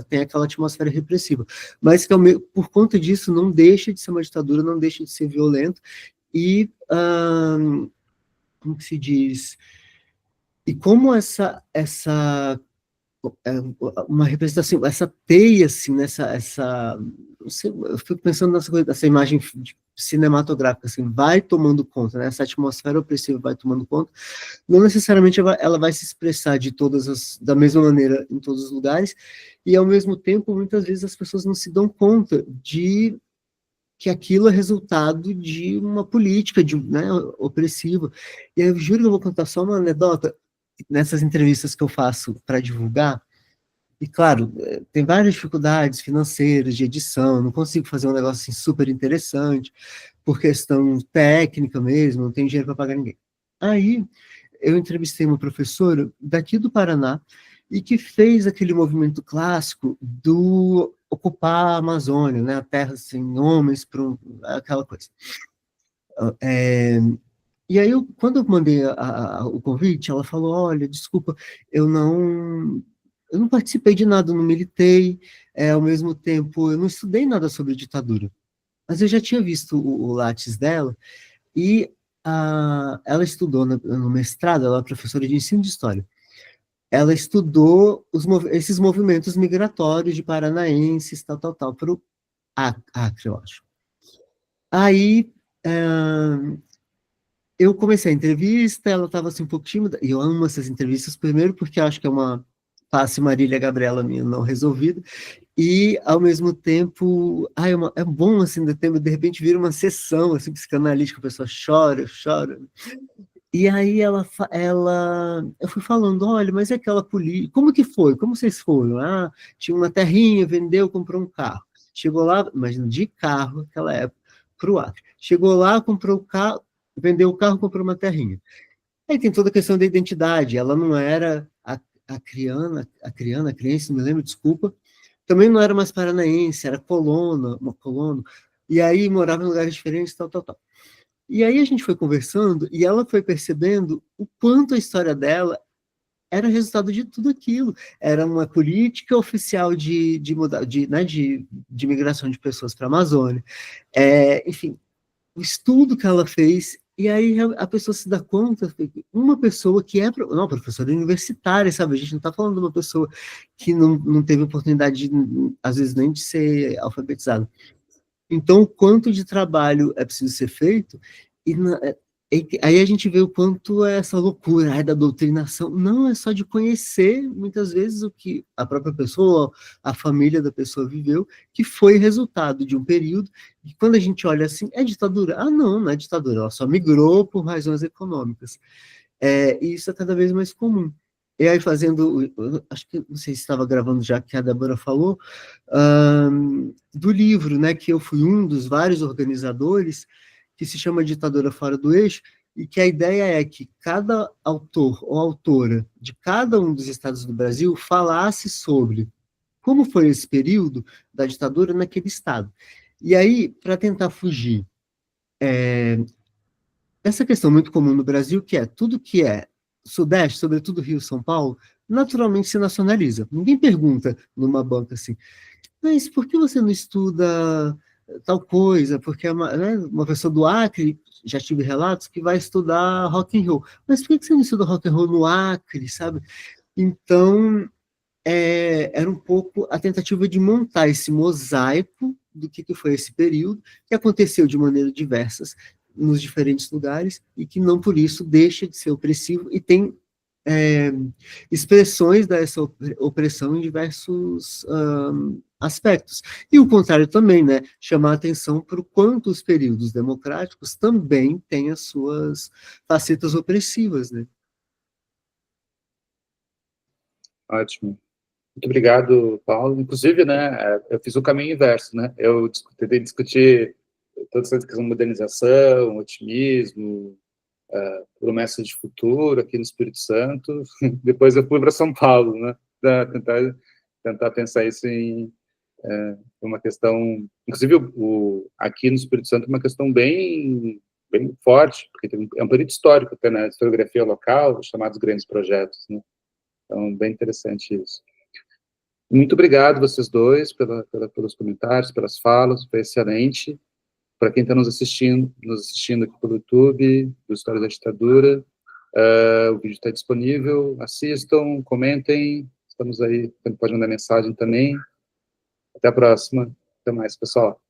tem aquela atmosfera repressiva, mas que por conta disso não deixa de ser uma ditadura, não deixa de ser violento, e como que se diz? E como uma representação, essa teia, assim, não sei, eu fico pensando nessa imagem cinematográfica, assim, vai tomando conta, né? Essa atmosfera opressiva vai tomando conta, não necessariamente ela vai se expressar da mesma maneira em todos os lugares, e ao mesmo tempo, muitas vezes as pessoas não se dão conta de que aquilo é resultado de uma política né, opressiva. E aí, eu juro que eu vou contar só uma anedota nessas entrevistas que eu faço para divulgar. E, claro, tem várias dificuldades financeiras, de edição, não consigo fazer um negócio assim, super interessante, por questão técnica mesmo, não tenho dinheiro para pagar ninguém. Aí, eu entrevistei uma professora daqui do Paraná, e que fez aquele movimento clássico do ocupar a Amazônia, né, a terra sem homens, aquela coisa. E aí, quando eu mandei o convite, ela falou, olha, desculpa, eu não participei de nada, não militei, ao mesmo tempo, eu não estudei nada sobre ditadura. Mas eu já tinha visto o Lattes dela, e ela estudou no mestrado, ela é professora de ensino de história. Ela estudou esses movimentos migratórios de paranaenses, tal, para o Acre, eu acho. Aí, eu comecei a entrevista, ela estava assim um pouco tímida, e eu amo essas entrevistas, primeiro porque eu acho que é uma face Marília Gabriela minha não resolvida, e ao mesmo tempo, é bom assim, de repente vira uma sessão assim, psicanalítica, a pessoa chora, e aí eu fui falando, olha, mas é aquela política, como que foi? Como vocês foram? Tinha uma terrinha, vendeu, comprou um carro. Chegou lá, imagina, de carro, naquela época, para o Acre. Chegou lá, comprou o carro, vendeu o carro, comprou uma terrinha. Aí tem toda a questão da identidade, ela não era a criança, não me lembro, desculpa, também não era mais paranaense, era uma colono, e aí morava em lugares diferentes, tal. E aí a gente foi conversando e ela foi percebendo o quanto a história dela era resultado de tudo aquilo. Era uma política oficial de migração de pessoas para a Amazônia. Enfim, o estudo que ela fez, e aí a pessoa se dá conta, uma pessoa que não, professora universitária, sabe? A gente não está falando de uma pessoa que não teve oportunidade, às vezes, nem de ser alfabetizada. Então, o quanto de trabalho é preciso ser feito, e aí a gente vê o quanto é essa loucura da doutrinação. Não é só de conhecer, muitas vezes, o que a própria pessoa, a família da pessoa viveu, que foi resultado de um período, e quando a gente olha assim, é ditadura? Não é ditadura, ela só migrou por razões econômicas. E isso é cada vez mais comum. E aí acho que, não sei se estava gravando já, que a Débora falou, do livro, né, que eu fui um dos vários organizadores, que se chama Ditadura Fora do Eixo, e que a ideia é que cada autor ou autora de cada um dos estados do Brasil falasse sobre como foi esse período da ditadura naquele estado. E aí, para tentar fugir essa questão muito comum no Brasil, que é tudo que é Sudeste, sobretudo Rio e São Paulo, naturalmente se nacionaliza. Ninguém pergunta numa banca assim, mas por que você não estuda tal coisa? Porque uma pessoa do Acre, já tive relatos, que vai estudar rock and roll. Mas por que você não estuda rock and roll no Acre, sabe? Então, era um pouco a tentativa de montar esse mosaico do que foi esse período, que aconteceu de maneiras diversas nos diferentes lugares, e que não por isso deixa de ser opressivo, e tem expressões dessa opressão em diversos aspectos. E o contrário também, né? Chamar a atenção para o quanto os períodos democráticos também têm as suas facetas opressivas, né? Ótimo. Muito obrigado, Paulo. Inclusive, né, eu fiz o caminho inverso, né? Eu tentei discutir toda essa questão de modernização, otimismo, promessa de futuro aqui no Espírito Santo. Depois eu fui para São Paulo, né? Para tentar pensar isso em uma questão, inclusive aqui no Espírito Santo, uma questão bem forte, porque é um período histórico até, né? Historiografia local, chamados grandes projetos, né? Então, bem interessante isso. Muito obrigado, vocês dois, pelos comentários, pelas falas, foi excelente. Para quem está nos assistindo aqui pelo YouTube, do História da Ditadura, o vídeo está disponível, assistam, comentem, estamos aí, pode mandar mensagem também. Até a próxima, até mais, pessoal.